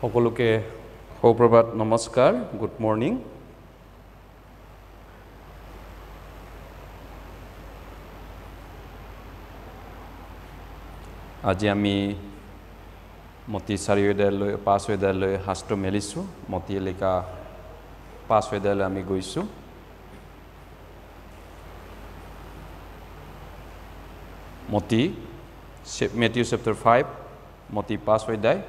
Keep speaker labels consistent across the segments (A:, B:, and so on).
A: সকলোকে সুপ্ৰভাত নমস্কাৰ good morning আজি আমি মতি চাৰিবিদ্যালয় পাঁচ বিদ্যালয় হাস্ত মেলিছো মতি এলেকা পাঁচ বিদ্যালয় আমি গৈছো মতি Matthew chapter 5 মতি পাঁচ অধ্যায়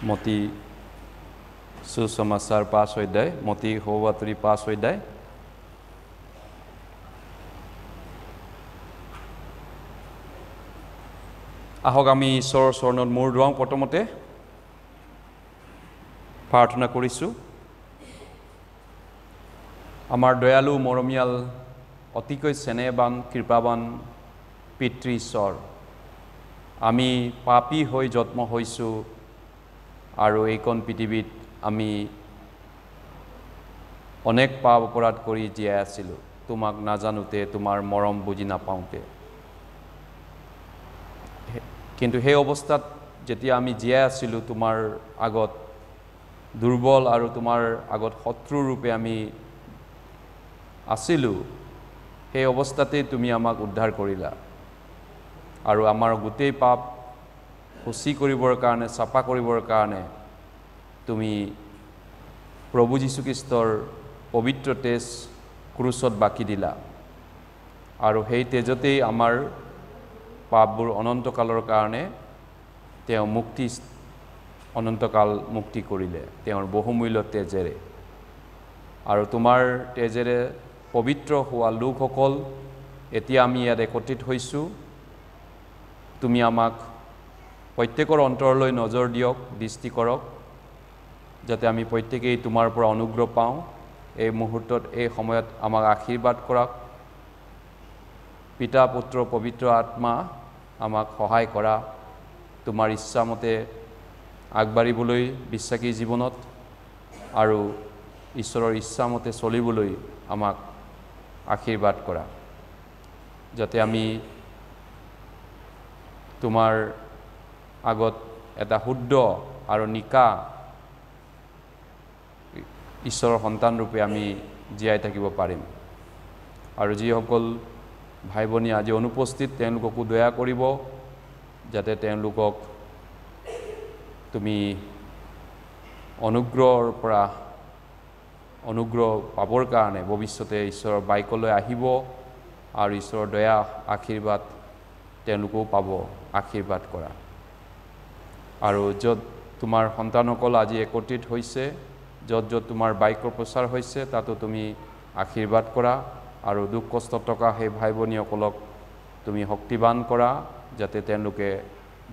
A: মতি সুসমাচার পাঁচ অধ্যায় মতি হৌবাতৰি পাঁচ অধ্যায় আহক আমি ঈশ্বৰৰ চৰণত মূৰ দুৱাওঁ প্ৰথমতে প্ৰাৰ্থনা কৰিছো আমাৰ দয়ালু মৰমীয়াল অতিকৈ স্নেহবান কৃপাবান পিতৃ ঈশ্বৰ আমি পাপী হৈ জন্ম হৈছো আৰু এইখন পৃথিৱীত আমি অনেক পাপ অপৰাধ কৰি জীয়াই আছিলোঁ তোমাক নাজানোতে তোমাৰ মৰম বুজি নাপাওঁতে কিন্তু সেই অৱস্থাত যেতিয়া আমি জীয়াই আছিলোঁ তোমাৰ আগত দুৰ্বল আৰু তোমাৰ আগত শত্ৰু ৰূপে আমি আছিলোঁ সেই অৱস্থাতে তুমি আমাক উদ্ধাৰ কৰিলা আৰু আমাৰ গোটেই পাপ খুচি কৰিবৰ কাৰণে চাপা কৰিবৰ কাৰণে তুমি প্ৰভু যীশু খ্ৰীষ্টৰ পবিত্ৰ তেজ ক্ৰুচত বাকি দিলা আৰু সেই তেজতেই আমাৰ পাপবোৰ অনন্তকালৰ কাৰণে তেওঁ অনন্তকাল মুক্তি কৰিলে তেওঁৰ বহুমূল্য তেজেৰে আৰু তোমাৰ তেজেৰে পবিত্ৰ হোৱা লোকসকল এতিয়া আমি ইয়াত একত্ৰিত হৈছোঁ তুমি আমাক প্ৰত্যেকৰ অন্তৰলৈ নজৰ দিয়ক দৃষ্টি কৰক যাতে আমি প্ৰত্যেকেই তোমাৰ পৰা অনুগ্ৰহ পাওঁ এই মুহূৰ্তত এই সময়ত আমাক আশীৰ্বাদ কৰক পিতা পুত্ৰ পবিত্ৰ আত্মা আমাক সহায় কৰা তোমাৰ ইচ্ছামতে আগবাঢ়িবলৈ বিশ্বাসী জীৱনত আৰু ঈশ্বৰৰ ইচ্ছামতে চলিবলৈ আমাক আশীৰ্বাদ কৰা যাতে আমি তোমাৰ আগত এটা শুদ্ধ আৰু নিকা ঈশ্বৰৰ সন্তান ৰূপে আমি জীয়াই থাকিব পাৰিম আৰু যিসকল ভাই ভনী আজি অনুপস্থিত তেওঁলোককো দয়া কৰিব যাতে তেওঁলোকক তুমি অনুগ্ৰহৰ পৰা অনুগ্ৰহ পাবৰ কাৰণে ভৱিষ্যতে ঈশ্বৰৰ বাইকলৈ আহিব আৰু ঈশ্বৰৰ দয়া আশীৰ্বাদ তেওঁলোকেও পাব আশীৰ্বাদ কৰা আৰু য'ত তোমাৰ সন্তানসকল আজি একত্ৰিত হৈছে য'ত য'ত তোমাৰ বাইকৰ প্ৰচাৰ হৈছে তাতো তুমি আশীৰ্বাদ কৰা আৰু দুখ কষ্ট থকা সেই ভাই ভনীসকলক তুমি শক্তিবান কৰা যাতে তেওঁলোকে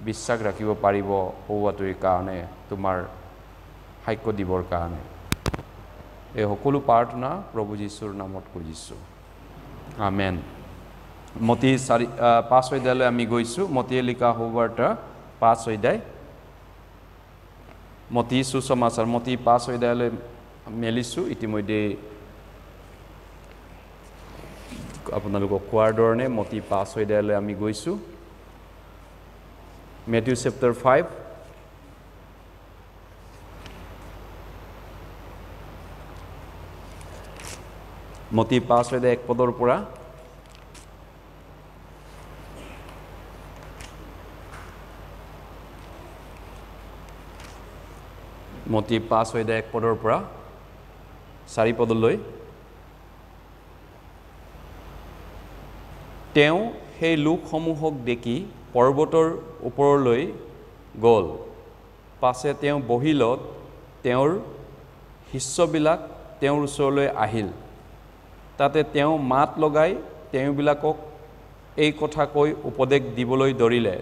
A: বিশ্বাস ৰাখিব পাৰিব সৌবাতৰিৰ কাৰণে তোমাৰ সাক্ষ্য দিবৰ কাৰণে এই সকলো প্ৰাৰ্থনা প্ৰভু যীশুৰ নামত খুজিছোঁ আমেন মতি পাঁচ অধ্যায়লৈ আমি গৈছোঁ মতিয়ে লিখা সুবাৰ্তা পাঁচ অধ্যায় মতি সুসমাচাৰ মতি পাঁচ অধ্যায়লৈ মেলিছোঁ ইতিমধ্যে আপোনালোকক কোৱাৰ ধৰণে মতি পাঁচ অধ্যায়লৈ আমি গৈছোঁ Matthew chapter 5 মতি পাঁচ অধ্যায় 1 পদৰ পৰা মতি পাঁচ অধ্যায় 1 পদৰ পৰা 4 পদলৈ তেওঁ সেই লোকসমূহক দেখি পৰ্বতৰ ওপৰলৈ গ'ল পাছে তেওঁ বহিলত তেওঁৰ শিষ্যবিলাক তেওঁৰ ওচৰলৈ আহিল তাতে তেওঁ মাত লগাই তেওঁবিলাকক এই কথা কৈ উপদেশ দিবলৈ ধৰিলে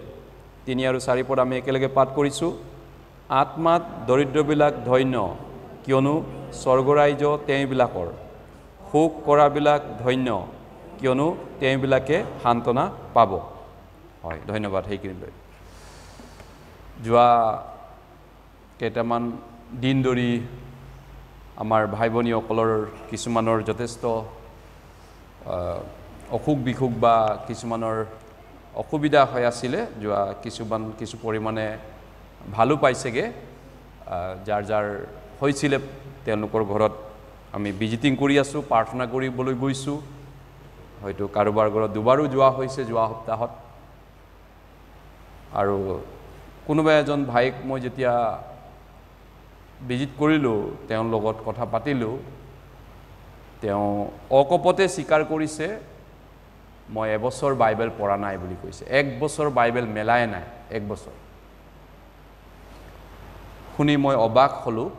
A: 3 আৰু 4 পদ আমি একেলগে পাঠ কৰিছোঁ আত্মাত দৰিদ্ৰবিলাক ধন্য কিয়নো স্বৰ্গৰাজ্য তেওঁবিলাকৰ শোক কৰাবিলাক ধন্য কিয়নো তেওঁবিলাকে সান্তনা পাব হয় ধন্যবাদ সেইখিনি লৈ যোৱা কেইটামান দিন ধৰি আমাৰ ভাই ভনীসকলৰ কিছুমানৰ যথেষ্ট অসুখ বিসুখ বা কিছুমানৰ অসুবিধা হৈ আছিলে যোৱা কিছু পৰিমাণে ভালো পাইছেগে যাৰ যাৰ হৈছিলে তেওঁলোকৰ ঘৰত আমি ভিজিটিং কৰি আছোঁ প্ৰাৰ্থনা কৰিবলৈ গৈছোঁ হয়তো কাৰোবাৰ ঘৰত দুবাৰো যোৱা হৈছে যোৱা সপ্তাহত আৰু কোনোবা এজন ভাইক মই যেতিয়া ভিজিট কৰিলোঁ তেওঁৰ লগত কথা পাতিলোঁ তেওঁ অকপতে স্বীকাৰ কৰিছে মই এবছৰ বাইবেল পঢ়া নাই বুলি কৈছে এক বছৰ বাইবেল মেলাই নাই এক বছৰ শুনি মই অবাক হলোঁ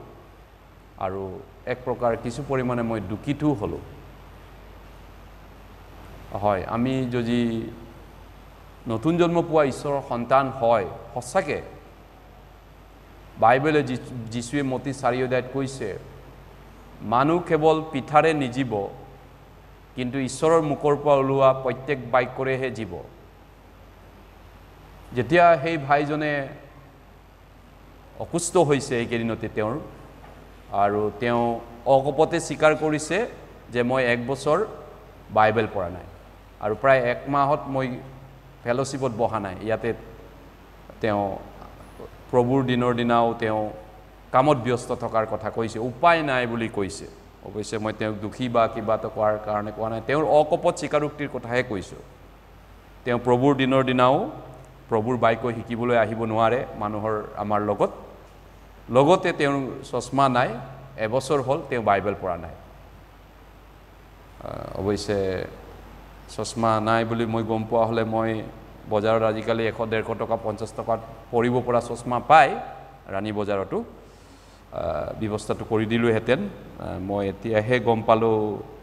A: আৰু এক প্ৰকাৰ কিছু পৰিমাণে মই দুখিতও হলোঁ হয় আমি যদি নতুন জন্ম পোৱা ঈশ্বৰৰ সন্তান হয় সঁচাকৈ বাইবেলে যীশুৱে মতি 4 অধ্যায়ত কৈছে মানুহ কেৱল পিঠাৰে নিজিব কিন্তু ঈশ্বৰৰ মুখৰ পৰা ওলোৱা প্ৰত্যেক বাক্যৰেহে জীৱ যেতিয়া সেই ভাইজনে অসুস্থ হৈছে এইকেইদিনতে তেওঁৰ আৰু তেওঁ অকপতে স্বীকাৰ কৰিছে যে মই এক বছৰ বাইবেল পঢ়া নাই আৰু প্ৰায় এক মাহত মই ফেলোশ্বিপত বহা নাই ইয়াতে তেওঁ প্ৰভুৰ দিনৰ দিনাও তেওঁ কামত ব্যস্ত থকাৰ কথা কৈছে উপায় নাই বুলি কৈছে অৱশ্যে মই তেওঁক দুখী বা কিবা এটা কোৱাৰ কাৰণে কোৱা নাই তেওঁৰ অকপত স্বীকাৰোক্তিৰ কথাহে কৈছোঁ তেওঁ প্ৰভুৰ দিনৰ দিনাও প্ৰভুৰ বাক্য শিকিবলৈ আহিব নোৱাৰে মানুহৰ আমাৰ লগতে তেওঁৰ চশমা নাই এবছৰ হ'ল তেওঁ বাইবেল পঢ়া নাই অৱশ্যে চশমা নাই বুলি মই গম পোৱা হ'লে মই বজাৰত আজিকালি 100-150 টকা 50 টকাত পঢ়িব পৰা চশমা পায় ৰাণী বজাৰতো ব্যৱস্থাটো কৰি দিলোহেঁতেন মই এতিয়াহে গম পালোঁ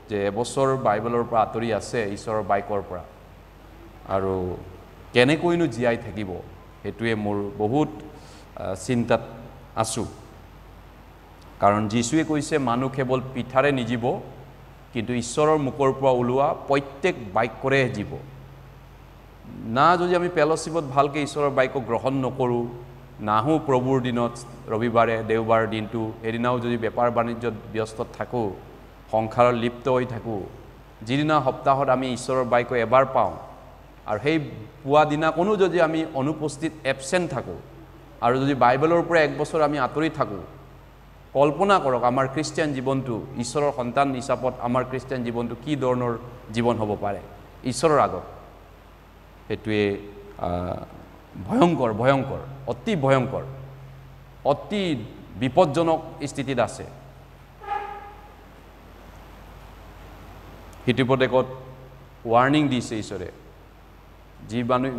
A: যে এবছৰ বাইবেলৰ পৰা আঁতৰি আছে ঈশ্বৰৰ বাক্যৰ পৰা আৰু কেনেকৈনো জীয়াই থাকিব সেইটোৱে মোৰ বহুত চিন্তাত আছোঁ কাৰণ যীশুৱে কৈছে মানুহ কেৱল পিঠাৰে নিজিব কিন্তু ঈশ্বৰৰ মুখৰ পৰা ওলোৱা প্ৰত্যেক বাক্যৰে জীৱ না যদি আমি ফেলোশ্বিপত ভালকৈ ঈশ্বৰৰ বাক্য গ্ৰহণ নকৰোঁ নাহো প্ৰভুৰ দিনত ৰবিবাৰে দেওবাৰ দিনটো এদিনাও যদি বেপাৰ বাণিজ্যত ব্যস্ত থাকোঁ সংসাৰত লিপ্ত হৈ থাকোঁ যিদিনা সপ্তাহত আমি ঈশ্বৰৰ বাক্য এবাৰ পাওঁ আৰু সেই পোৱা দিনাকনো যদি আমি অনুপস্থিত এবচেণ্ট থাকোঁ আৰু যদি বাইবেলৰ পৰা এক বছৰ আমি আঁতৰি থাকোঁ কল্পনা কৰক আমাৰ খ্ৰীষ্টিয়ান জীৱনটো ঈশ্বৰৰ সন্তান হিচাপত আমাৰ খ্ৰীষ্টিয়ান জীৱনটো কি ধৰণৰ জীৱন হ'ব পাৰে ঈশ্বৰৰ আগত সেইটোৱে ভয়ংকৰ অতি ভয়ংকৰ অতি বিপদজনক স্থিতিত আছে হিতোপদেশত ৱাৰ্ণিং দিছে ঈশ্বৰে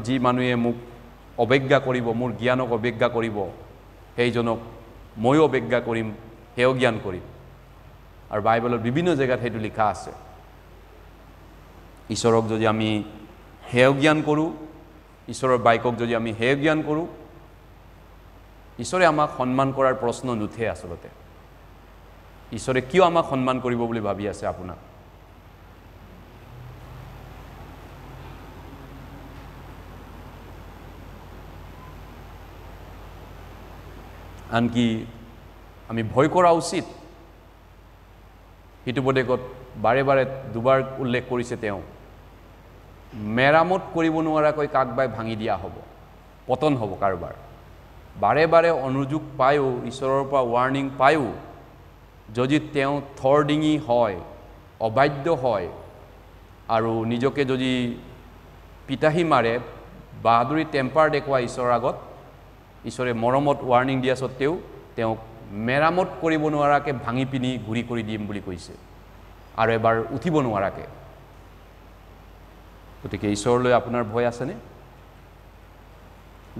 A: যি মানুহে মোক অৱজ্ঞা কৰিব মোৰ জ্ঞানক অৱজ্ঞা কৰিব সেইজনক ময়ো অৱজ্ঞা কৰিম হেয় জ্ঞান কৰিম আৰু বাইবেলৰ বিভিন্ন জেগাত সেইটো লিখা আছে ঈশ্বৰক যদি আমি হেয় জ্ঞান কৰোঁ ঈশ্বৰৰ বাক্যক যদি আমি হেয় জ্ঞান কৰোঁ ঈশ্বৰে আমাক সন্মান কৰাৰ প্ৰশ্ন নুঠে আচলতে ঈশ্বৰে কিয় আমাক সন্মান কৰিব বুলি ভাবি আছে আপোনাক আনকি আমি ভয় কৰা উচিত হিতোপদেশত বাৰে বাৰে দুবাৰ উল্লেখ কৰিছে তেওঁ মেৰামত কৰিব নোৱাৰাকৈ কাকবাই ভাঙি দিয়া হ'ব পতন হ'ব কাৰোবাৰ বাৰে বাৰে অনুযোগ পায়ো ঈশ্বৰৰ পৰা ৱাৰ্ণিং পায়ো যদি তেওঁ থৰ ডিঙি হয় অবাধ্য হয় আৰু নিজকে যদি পিতাহী মাৰে বাহাদুৰি টেম্পাৰ দেখুৱাই ঈশ্বৰৰ আগত ঈশ্বৰে মৰমত ৱাৰ্ণিং দিয়া সত্ত্বেও তেওঁক মেৰামত কৰিব নোৱাৰাকৈ ভাঙি পিনি ঘূৰি কৰি দিম বুলি কৈছে আৰু এবাৰ উঠিব নোৱাৰাকৈ গতিকে ঈশ্বৰলৈ আপোনাৰ ভয় আছেনে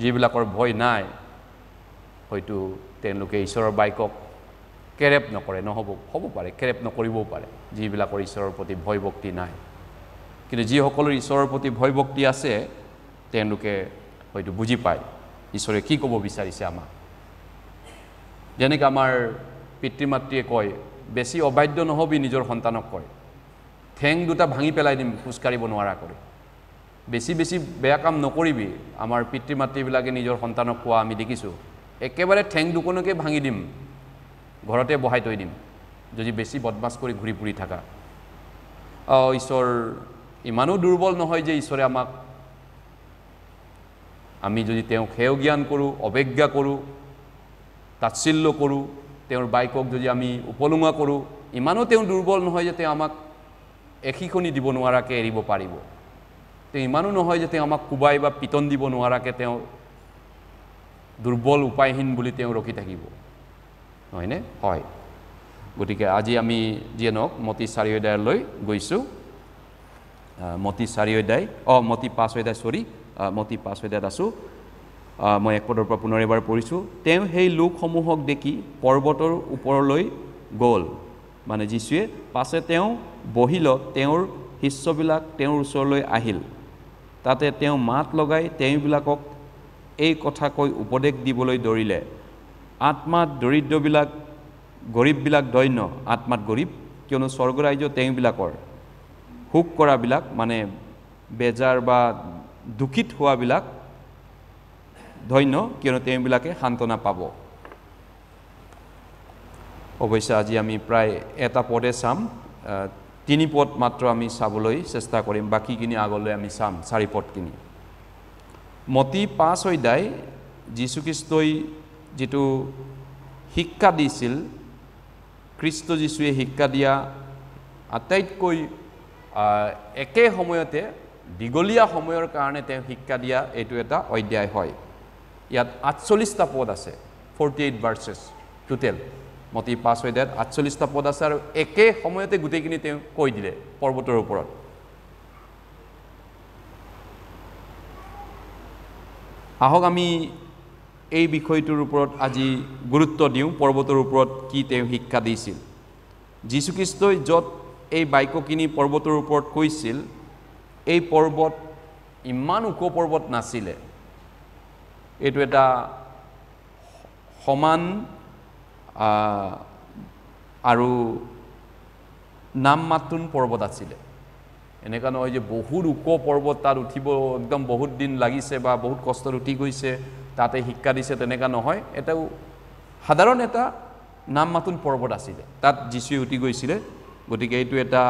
A: যিবিলাকৰ ভয় নাই হয়তো তেওঁলোকে ঈশ্বৰৰ বাক্যক কেৰেপ নকৰে হ'ব পাৰে কেৰেপ নকৰিবও পাৰে যিবিলাকৰ ঈশ্বৰৰ প্ৰতি ভয় ভক্তি নাই কিন্তু যিসকলৰ ঈশ্বৰৰ প্ৰতি ভয় ভক্তি আছে তেওঁলোকে হয়তো বুজি পায় ঈশ্বৰে কি ক'ব বিচাৰিছে আমাক যেনেকৈ আমাৰ পিতৃ মাতৃয়ে কয় বেছি অবাধ্য নহবি নিজৰ সন্তানক কয় ঠেং দুটা ভাঙি পেলাই দিম খোজকাঢ়িব নোৱাৰা কৰি বেছি বেছি বেয়া কাম নকৰিবি আমাৰ পিতৃ মাতৃবিলাকে নিজৰ সন্তানক কোৱা আমি দেখিছোঁ একেবাৰে ঠেং দুখনকে ভাঙি দিম ঘৰতে বহাই থৈ দিম যদি বেছি বদমাছ কৰি ঘূৰি ফুৰি থাকা ঈশ্বৰ ইমানো দুৰ্বল নহয় যে ঈশ্বৰে আমাক আমি যদি তেওঁক হেয় জ্ঞান কৰোঁ অৱজ্ঞা কৰোঁ তাচ্ছিল্য কৰোঁ তেওঁৰ বাইকক যদি আমি উপলুঙা কৰোঁ ইমানো তেওঁ দুৰ্বল নহয় যে তেওঁ আমাক এশিখনি দিব নোৱাৰাকৈ এৰিব পাৰিব তেওঁ ইমানো নহয় যে তেওঁ আমাক কোবাই বা পিটন দিব নোৱাৰাকৈ তেওঁ দুৰ্বল উপায়হীন বুলি তেওঁ ৰখি থাকিব নহয়নে হয় গতিকে আজি আমি যিয়ে নহওক মতি 4 অধ্যায়লৈ গৈছোঁ মতি 4 অধ্যায় মতি 5 অধ্যায় মতি 5 অধ্যায়ত আছোঁ মই 1 পদৰ পৰা পুনৰ এবাৰ পঢ়িছোঁ তেওঁ সেই লোকসমূহক দেখি পৰ্বতৰ ওপৰলৈ গ'ল মানে যীশুৱে পাছে তেওঁ বহিলত তেওঁৰ শিষ্যবিলাক তেওঁৰ ওচৰলৈ আহিল তাতে তেওঁ মাত লগাই তেওঁবিলাকক এই কথা কৈ উপদেশ দিবলৈ ধৰিলে আত্মাত দৰিদ্ৰবিলাক গৰীববিলাক দৈন্য আত্মাত গৰীব কিয়নো স্বৰ্গৰাজ্য তেওঁবিলাকৰ শোক কৰাবিলাক মানে বেজাৰ বা দুখিত হোৱাবিলাক ধন্য কিয়নো তেওঁবিলাকে সান্তনা পাব অৱশ্যে আজি আমি প্ৰায় এটা পদে চাম 3 পদ মাত্ৰ আমি চাবলৈ চেষ্টা কৰিম বাকীখিনি আগলৈ আমি চাম 4 পদখিনি মতি 5 অধ্যায় যীশুখ্ৰীষ্টই যেটো শিক্ষা দিছিল খ্ৰীষ্ট যীশুৱে শিক্ষা দিয়া আটাইতকৈ একে সময়তে দীঘলীয়া সময়ৰ কাৰণে তেওঁ শিক্ষা দিয়া এইটো এটা অধ্যায় হয় ইয়াত 48টা পদ আছে 48 ভাৰ্চেছ টোটেল মতি 5 অধ্যায়ত 48টা পদ আছে আৰু একে সময়তে গোটেইখিনি তেওঁ কৈ দিলে পৰ্বতৰ ওপৰত আহক আমি এই বিষয়টোৰ ওপৰত আজি গুৰুত্ব দিওঁ পৰ্বতৰ ওপৰত কি তেওঁ শিক্ষা দিছিল যীশুখ্ৰীষ্টই য'ত এই বাক্যখিনি পৰ্বতৰ ওপৰত কৈছিল এই পৰ্বত ইমান ওখ পৰ্বত নাছিলে এইটো এটা সমান আৰু নাম মাতুন পৰ্বত আছিলে এনেকা নহয় যে বহুত ওখ পৰ্বত তাত উঠিব একদম বহুত দিন লাগিছে বা বহুত কষ্টত উঠি গৈছে তাতে শিক্ষা দিছে তেনেকা নহয় এটা সাধাৰণ এটা নাম মাতুন পৰ্বত আছিলে তাত যীশুৱে উঠি গৈছিলে গতিকে এইটো এটা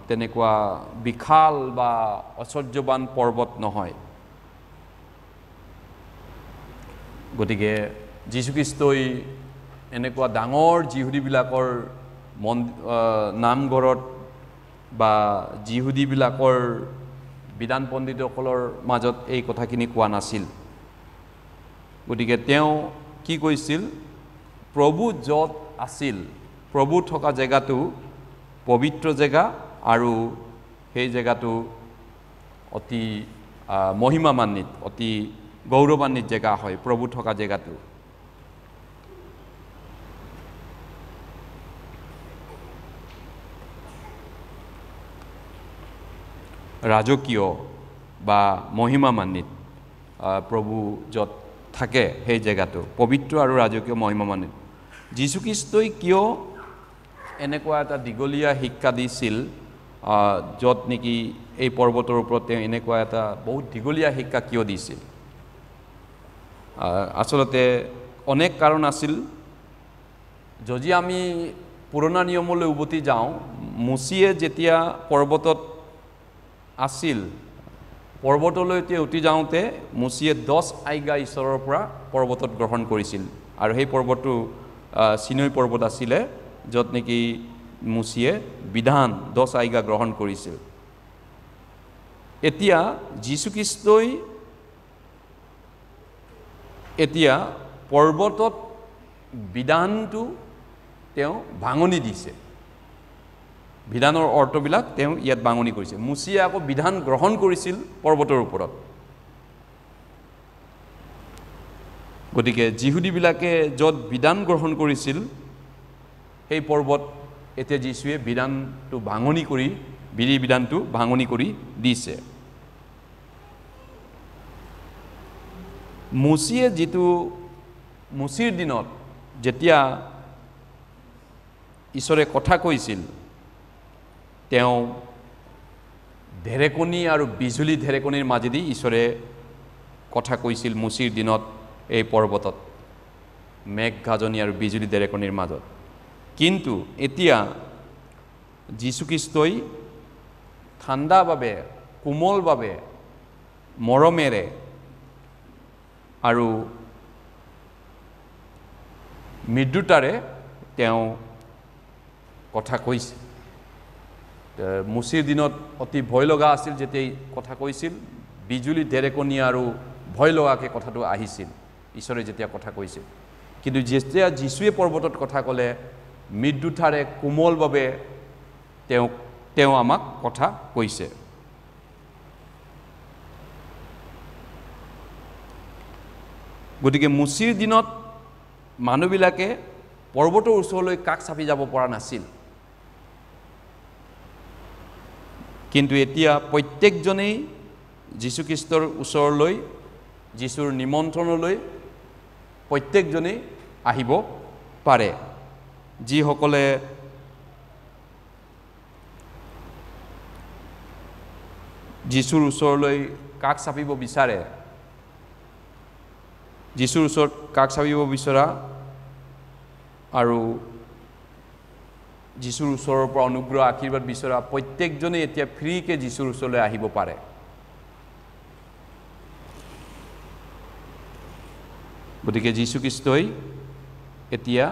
A: তেনেকুৱা বিশাল বা ঐশ্বৰ্যৱান পৰ্বত নহয় গতিকে যীশুখ্ৰীষ্টই এনেকুৱা ডাঙৰ যিহুদীবিলাকৰ নামঘৰত বা যিহুদীবিলাকৰ বিধান পণ্ডিতসকলৰ মাজত এই কথাখিনি কোৱা নাছিল গতিকে তেওঁ কি কৈছিল প্ৰভু য'ত আছিল প্ৰভু থকা জেগাটো পবিত্ৰ জেগা আৰু সেই জেগাটো অতি মহিমান্বিত অতি গৌৰৱান্বিত জেগা হয় প্ৰভু থকা জেগাটো ৰাজকীয় বা মহিমান্বিত প্ৰভু য'ত থাকে সেই জেগাটো পবিত্ৰ আৰু ৰাজকীয় মহিমান্বিত যীশুখ্ৰীষ্টই কিয় এনেকুৱা এটা দীঘলীয়া শিক্ষা দিছিল য'ত নেকি এই পৰ্বতৰ ওপৰত তেওঁ এনেকুৱা এটা বহুত দীঘলীয়া শিক্ষা কিয় দিছিল আচলতে অনেক কাৰণ আছিল যদি আমি পুৰণা নিয়মলৈ উভতি যাওঁ মুচিয়ে যেতিয়া পৰ্বতত আছিল পৰ্বতলৈতে উঠি যাওঁতে মুচিয়ে 10 আজ্ঞা ঈশ্বৰৰ পৰা পৰ্বতত গ্ৰহণ কৰিছিল আৰু সেই পৰ্বতটো সিনই পৰ্বত আছিলে য'ত নেকি মুচিয়ে বিধান 10 আজ্ঞা গ্ৰহণ কৰিছিল এতিয়া যীশুখ্ৰীষ্টই এতিয়া পৰ্বতত বিধানটো তেওঁ ভাঙনি দিছে বিধানৰ অৰ্থবিলাক তেওঁ ইয়াত ভাঙনি কৰিছে মুচিয়ে আকৌ বিধান গ্ৰহণ কৰিছিল পৰ্বতৰ ওপৰত গতিকে যিহুদীবিলাকে য'ত বিধান গ্ৰহণ কৰিছিল সেই পৰ্বত এতিয়া যীশুৱে বিধানটো ভাঙনি কৰি বিধানটো ভাঙনি কৰি দিছে মুচিয়ে যেটো মুচিৰ দিনত যেতিয়া ঈশ্বৰে কথা কৈছিল তেওঁ ঢেৰেকনি আৰু বিজুলী ঢেৰেকনিৰ মাজেদি ঈশ্বৰে কথা কৈছিল মুচিৰ দিনত এই পৰ্বতত মেঘ গাজনি আৰু বিজুলী ঢেৰেকনিৰ মাজত কিন্তু এতিয়া যীশুখ্ৰীষ্টই ঠাণ্ডাভাৱে কোমলভাৱে মৰমেৰে আৰু মৃদুতাৰে তেওঁ কথা কৈছে মুচিৰ দিনত অতি ভয় লগা আছিল যেতিয়া কথা কৈছিল বিজুলী ঢেৰেকনি আৰু ভয় লগাকে কথাটো আহিছিল ঈশ্বৰে যেতিয়া কথা কৈছিল কিন্তু যেতিয়া যীশুৱে পৰ্বতত কথা ক'লে মৃদুতাৰে কোমলভাৱে তেওঁ আমাক কথা কৈছে গতিকে মুচিৰ দিনত মানুহবিলাকে পৰ্বতৰ ওচৰলৈ কাষ চাপি যাব পৰা নাছিল কিন্তু এতিয়া প্ৰত্যেকজনেই যীশুখ্ৰীষ্টৰ ওচৰলৈ যীশুৰ নিমন্ত্ৰণলৈ প্ৰত্যেকজনেই আহিব পাৰে যিসকলে যীশুৰ ওচৰলৈ কাষ চাপিব বিচাৰে যীশুৰ ওচৰত কাষ চাপিব বিচৰা আৰু যীশুৰ ওচৰৰ পৰা অনুগ্ৰহ আশীৰ্বাদ বিচৰা প্ৰত্যেকজনে এতিয়া ফ্ৰীকে যীশুৰ ওচৰলৈ আহিব পাৰে গতিকে যীশুখ্ৰীষ্টই এতিয়া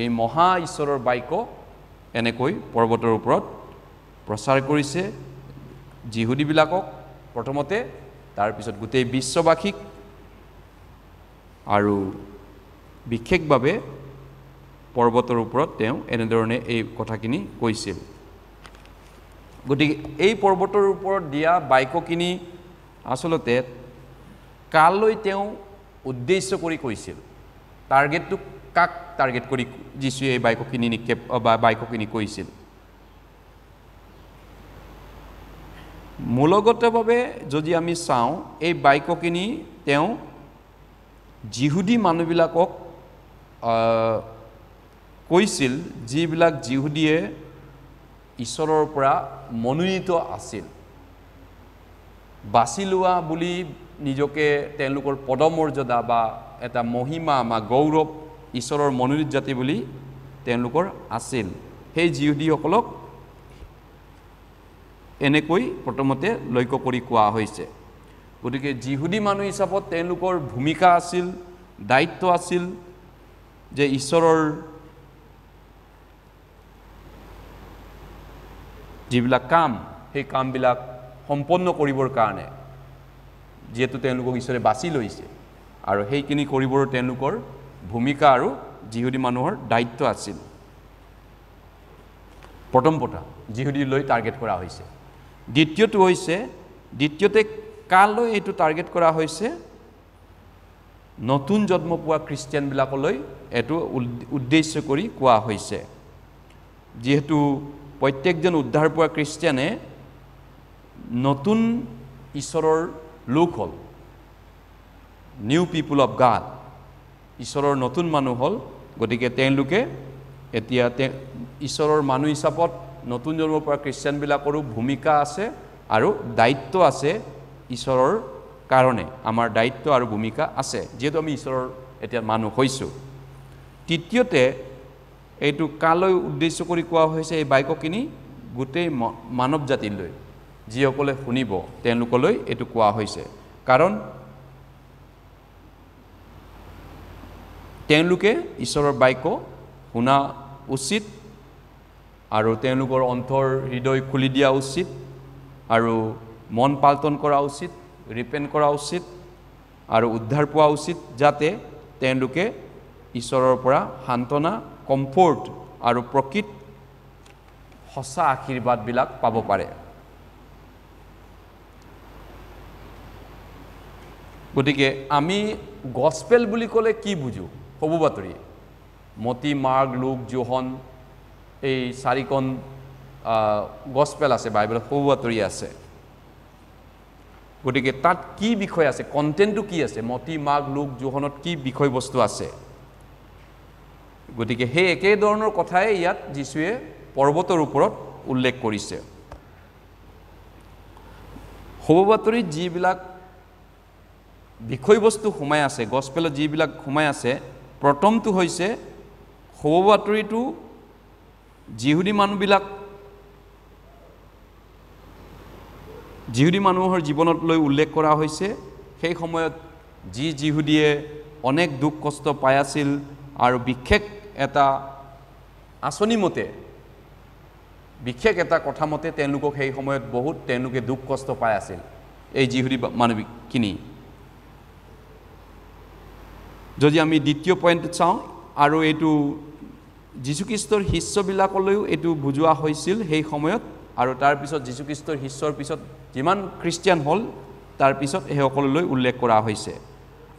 A: এই মহা ঈশ্বৰৰ বাক্য এনেকৈ পৰ্বতৰ ওপৰত প্ৰচাৰ কৰিছে যিহুদীবিলাকক প্ৰথমতে তাৰপিছত গোটেই বিশ্ববাসীক আৰু বিশেষভাৱে পৰ্বতৰ ওপৰত তেওঁ এনেধৰণে এই কথাখিনি কৈছিল গতিকে এই পৰ্বতৰ ওপৰত দিয়া বাক্যখিনি আচলতে কালৈ তেওঁ উদ্দেশ্য কৰি কৈছিল টাৰ্গেটটো কাক টাৰ্গেট কৰি যীশুৱে এই বাক্যখিনি নিক্ষেপ বা বাক্যখিনি কৈছিল মূলগতভাৱে যদি আমি চাওঁ এই বাক্যখিনি তেওঁ যিহুদী মানুহবিলাকক কৈছিল যিবিলাক যিহুদীয়ে ঈশ্বৰৰ পৰা মনোনীত আছিল বাছি লোৱা বুলি নিজকে তেওঁলোকৰ পদমৰ্যাদা বা এটা মহিমা বা গৌৰৱ ঈশ্বৰৰ মনোনীত জাতি বুলি তেওঁলোকৰ আছিল সেই যিহুদীসকলক এনেকৈ প্ৰথমতে লক্ষ্য কৰি কোৱা হৈছে গতিকে যিহুদী মানুহ হিচাপত তেওঁলোকৰ ভূমিকা আছিল দায়িত্ব আছিল যে ঈশ্বৰৰ যিবিলাক কাম সেই কামবিলাক সম্পন্ন কৰিবৰ কাৰণে যেহেতু তেওঁলোকক ঈশ্বৰে বাছি লৈছে আৰু সেইখিনি কৰিবৰ তেওঁলোকৰ ভূমিকা আৰু যিহুদী মানুহৰ দায়িত্ব আছিল প্ৰথম কথা যিহুদীলৈ টাৰ্গেট কৰা হৈছে দ্বিতীয়তে কালৈ এইটো টাৰ্গেট কৰা হৈছে নতুন জন্ম পোৱা খ্ৰীষ্টিয়ানবিলাকলৈ এইটো উদ্দেশ্য কৰি কোৱা হৈছে যিহেতু প্ৰত্যেকজন উদ্ধাৰ পোৱা খ্ৰীষ্টিয়ানে নতুন ঈশ্বৰৰ লোক হ'ল নিউ পিপল অফ গড ঈশ্বৰৰ নতুন মানুহ হ'ল গতিকে তেওঁলোকে এতিয়া ঈশ্বৰৰ মানুহ হিচাপত নতুন জন্ম পোৱা খ্ৰীষ্টিয়ানবিলাকৰো ভূমিকা আছে আৰু দায়িত্ব আছে ঈশ্বৰৰ কাৰণে আমাৰ দায়িত্ব আৰু ভূমিকা আছে যেহেতু আমি ঈশ্বৰৰ এতিয়া মানুহ হৈছোঁ তৃতীয়তে এইটো কালৈ উদ্দেশ্য কৰি কোৱা হৈছে এই বাক্যখিনি গোটেই মানৱ জাতিলৈ যিসকলে শুনিব তেওঁলোকলৈ এইটো কোৱা হৈছে কাৰণ তেওঁলোকে ঈশ্বৰৰ বাক্য শুনা উচিত আৰু তেওঁলোকৰ অন্তৰ হৃদয় খুলি দিয়া উচিত আৰু মন পাল্টন কৰা উচিত ৰিপেণ্ট কৰা উচিত আৰু উদ্ধাৰ পোৱা উচিত যাতে তেওঁলোকে ঈশ্বৰৰ পৰা সান্তনা কমফৰ্ট আৰু প্ৰকৃত সঁচা আশীৰ্বাদবিলাক পাব পাৰে গতিকে আমি গস্পেল বুলি ক'লে কি বুজো সবু বাতৰি মতি মাৰ্ক লুক যোহন এই চাৰিখন গস্পেল আছে বাইবেলত সবু বাতৰি আছে গতিকে তাত কি বিষয় আছে কন্টেন্টটো কি আছে মতি মাৰ্ক লুক যোহনত কি বিষয়বস্তু আছে গতিকে সেই একে ধৰণৰ কথাই ইয়াত যীশুৱে পৰ্বতৰ ওপৰত উল্লেখ কৰিছে শুভবাতৰিত যিবিলাক বিষয়বস্তু সোমাই আছে গস্পেলত যিবিলাক সোমাই আছে প্ৰথমটো হৈছে শুভবাতৰিটো যিহুদী মানুহৰ জীৱনত লৈ উল্লেখ কৰা হৈছে সেই সময়ত যিহুদীয়ে অনেক দুখ কষ্ট পাই আছিল আৰু বিশেষ এটা আঁচনি মতে বিশেষ এটা কথা মতে তেওঁলোকক সেই সময়ত তেওঁলোকে দুখ কষ্ট পাই আছিল এই যিহুদী মানুহখিনি যদি আমি দ্বিতীয় পইণ্ট চাওঁ আৰু এইটো যীশুখ্ৰীষ্টৰ শিষ্যবিলাকলৈও এইটো বুজোৱা হৈছিল সেই সময়ত আৰু তাৰপিছত যীশুখ্ৰীষ্টৰ শিষ্যৰ পিছত যিমান খ্ৰীষ্টিয়ান হ'ল তাৰপিছত সেইসকললৈ উল্লেখ কৰা হৈছে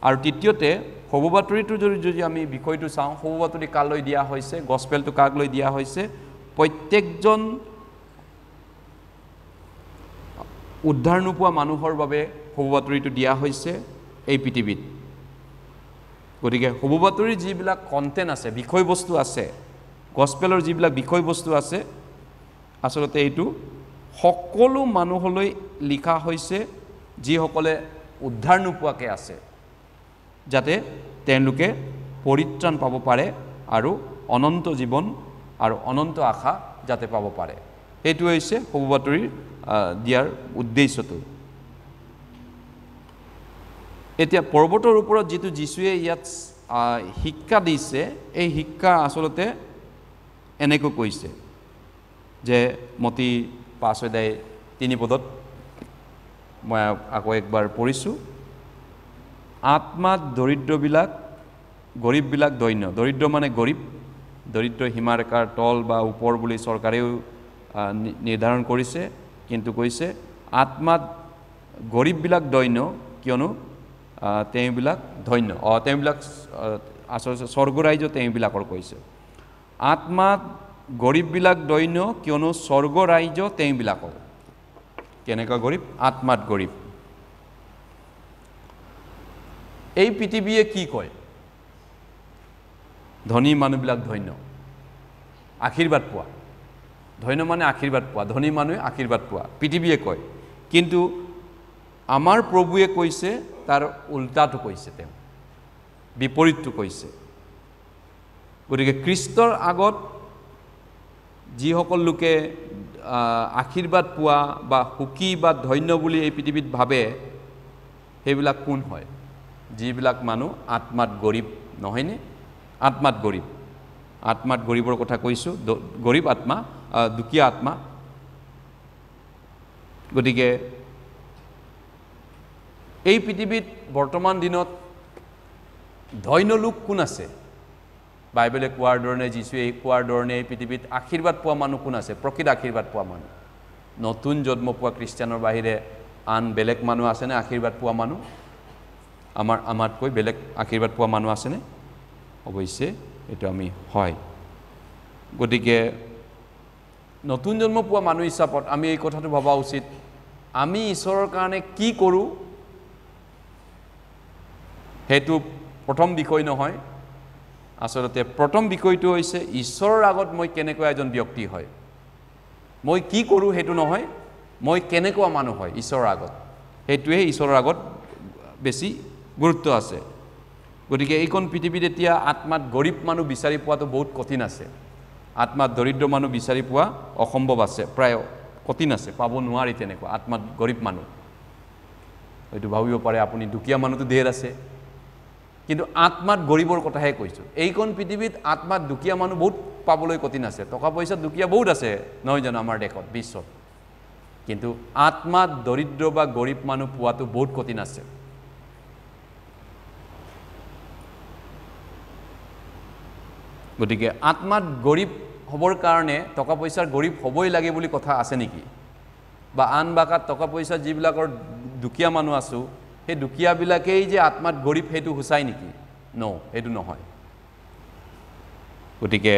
A: আৰু তৃতীয়তে শুভবাতৰিটো যদি আমি বিষয়টো চাওঁ শুভবাতৰি কালৈ দিয়া হৈছে গস্পেলটো কাক লৈ দিয়া হৈছে প্ৰত্যেকজন উদ্ধাৰ নোপোৱা মানুহৰ বাবে শুভবাতৰিটো দিয়া হৈছে এই পৃথিৱীত গতিকে শুভবাতৰিৰ যিবিলাক কণ্টেণ্ট আছে বিষয়বস্তু আছে গস্পেলৰ যিবিলাক বিষয়বস্তু আছে আচলতে এইটো সকলো মানুহলৈ লিখা হৈছে যিসকলে উদ্ধাৰ নোপোৱাকৈ আছে যাতে তেওঁলোকে পৰিত্ৰাণ পাব পাৰে আৰু অনন্ত জীৱন আৰু অনন্ত আশা যাতে পাব পাৰে এইটো হৈছে শুভবাতৰি দিয়াৰ উদ্দেশ্যটো এতিয়া পৰ্বতৰ ওপৰত যিটো যীশুৱে ইয়াত শিক্ষা দিছে এই শিক্ষা আচলতে এনেকৈ কৈছে যে মতি 5:3 পদত মই আকৌ একবাৰ পঢ়িছোঁ আত্মাত গৰীববিলাক দৰিদ্ৰ মানে গৰীব দৰিদ্ৰ সীমাৰেখাৰ তল বা ওপৰ বুলি চৰকাৰেও নিৰ্ধাৰণ কৰিছে কিন্তু কৈছে আত্মাত গৰীববিলাক দৈন্য কিয়নো তেওঁবিলাক ধন্য তেওঁবিলাক আচলতে স্বৰ্গৰাজ্য তেওঁবিলাকৰ কৈছে আত্মাত গৰীববিলাক দৈন্য কিয়নো স্বৰ্গৰাজ্য তেওঁবিলাকৰ কেনেকুৱা গৰীব আত্মাত গৰীব এই পৃথিৱীয়ে কি কয় ধনী মানুহবিলাক ধন্য আশীৰ্বাদ পোৱা ধন্য মানে আশীৰ্বাদ পোৱা ধনী মানুহে আশীৰ্বাদ পোৱা পৃথিৱীয়ে কয় কিন্তু আমাৰ প্ৰভুৱে কৈছে তাৰ উল্টাটো কৈছে তেওঁ বিপৰীতটো কৈছে গতিকে খ্ৰীষ্টৰ আগত যিসকল লোকে আশীৰ্বাদ পোৱা বা সুখী বা ধন্য বুলি এই পৃথিৱীত ভাবে সেইবিলাক কোন হয় যিবিলাক মানুহ আত্মাত গৰীব নহয়নে আত্মাত গৰীবৰ কথা কৈছোঁ গৰীব আত্মা দুখীয়া আত্মা গতিকে এই পৃথিৱীত বৰ্তমান দিনত ধন্য লোক কোন আছে বাইবেলে কোৱাৰ ধৰণে যীশুৱে কোৱাৰ ধৰণে এই পৃথিৱীত আশীৰ্বাদ পোৱা মানুহ কোন আছে প্ৰকৃত আশীৰ্বাদ পোৱা মানুহ নতুন জন্ম পোৱা খ্ৰীষ্টিয়ানৰ বাহিৰে আন বেলেগ মানুহ আছেনে আশীৰ্বাদ পোৱা মানুহ আমাতকৈ বেলেগ আশীৰ্বাদ পোৱা মানুহ আছেনে অৱশ্যে এইটো আমি হয় গতিকে নতুন জন্ম পোৱা মানুহ হিচাপত আমি এই কথাটো ভবা উচিত আমি ঈশ্বৰৰ কাৰণে কি কৰোঁ সেইটো প্ৰথম বিষয় নহয় আচলতে প্ৰথম বিষয়টো হৈছে ঈশ্বৰৰ আগত মই কেনেকুৱা এজন ব্যক্তি হয় মই কি কৰোঁ সেইটো নহয় মই কেনেকুৱা মানুহ হয় ঈশ্বৰৰ আগত সেইটোৱে ঈশ্বৰৰ আগত বেছি গুৰুত্ব আছে গতিকে এইখন পৃথিৱীত এতিয়া আত্মাত গৰীব মানুহ বিচাৰি পোৱাটো বহুত কঠিন আছে আত্মাত দৰিদ্ৰ মানুহ বিচাৰি পোৱা অসম্ভৱ আছে প্ৰায় কঠিন আছে পাব নোৱাৰি তেনেকুৱা আত্মাত গৰীব মানুহ হয়তো ভাবিব পাৰে আপুনি দুখীয়া মানুহটো ধেৰ আছে কিন্তু আত্মাত গৰীবৰ কথাহে কৈছোঁ এইখন পৃথিৱীত আত্মাত দুখীয়া মানুহ বহুত পাবলৈ কঠিন আছে টকা পইচা দুখীয়া বহুত আছে নহয় জানো আমাৰ দেশত বিশ্বত কিন্তু আত্মাত দৰিদ্ৰ বা গৰীব মানুহ পোৱাটো বহুত কঠিন আছে গতিকে আত্মাত গৰীব হ'বৰ কাৰণে টকা পইচাৰ গৰীব হ'বই লাগে বুলি কথা আছে নেকি বা আন বাকাত টকা পইচা যিবিলাকৰ দুখীয়া মানুহ আছোঁ সেই দুখীয়াবিলাকেই যে আত্মাত গৰীব সেইটো সঁচাই নেকি সেইটো নহয় গতিকে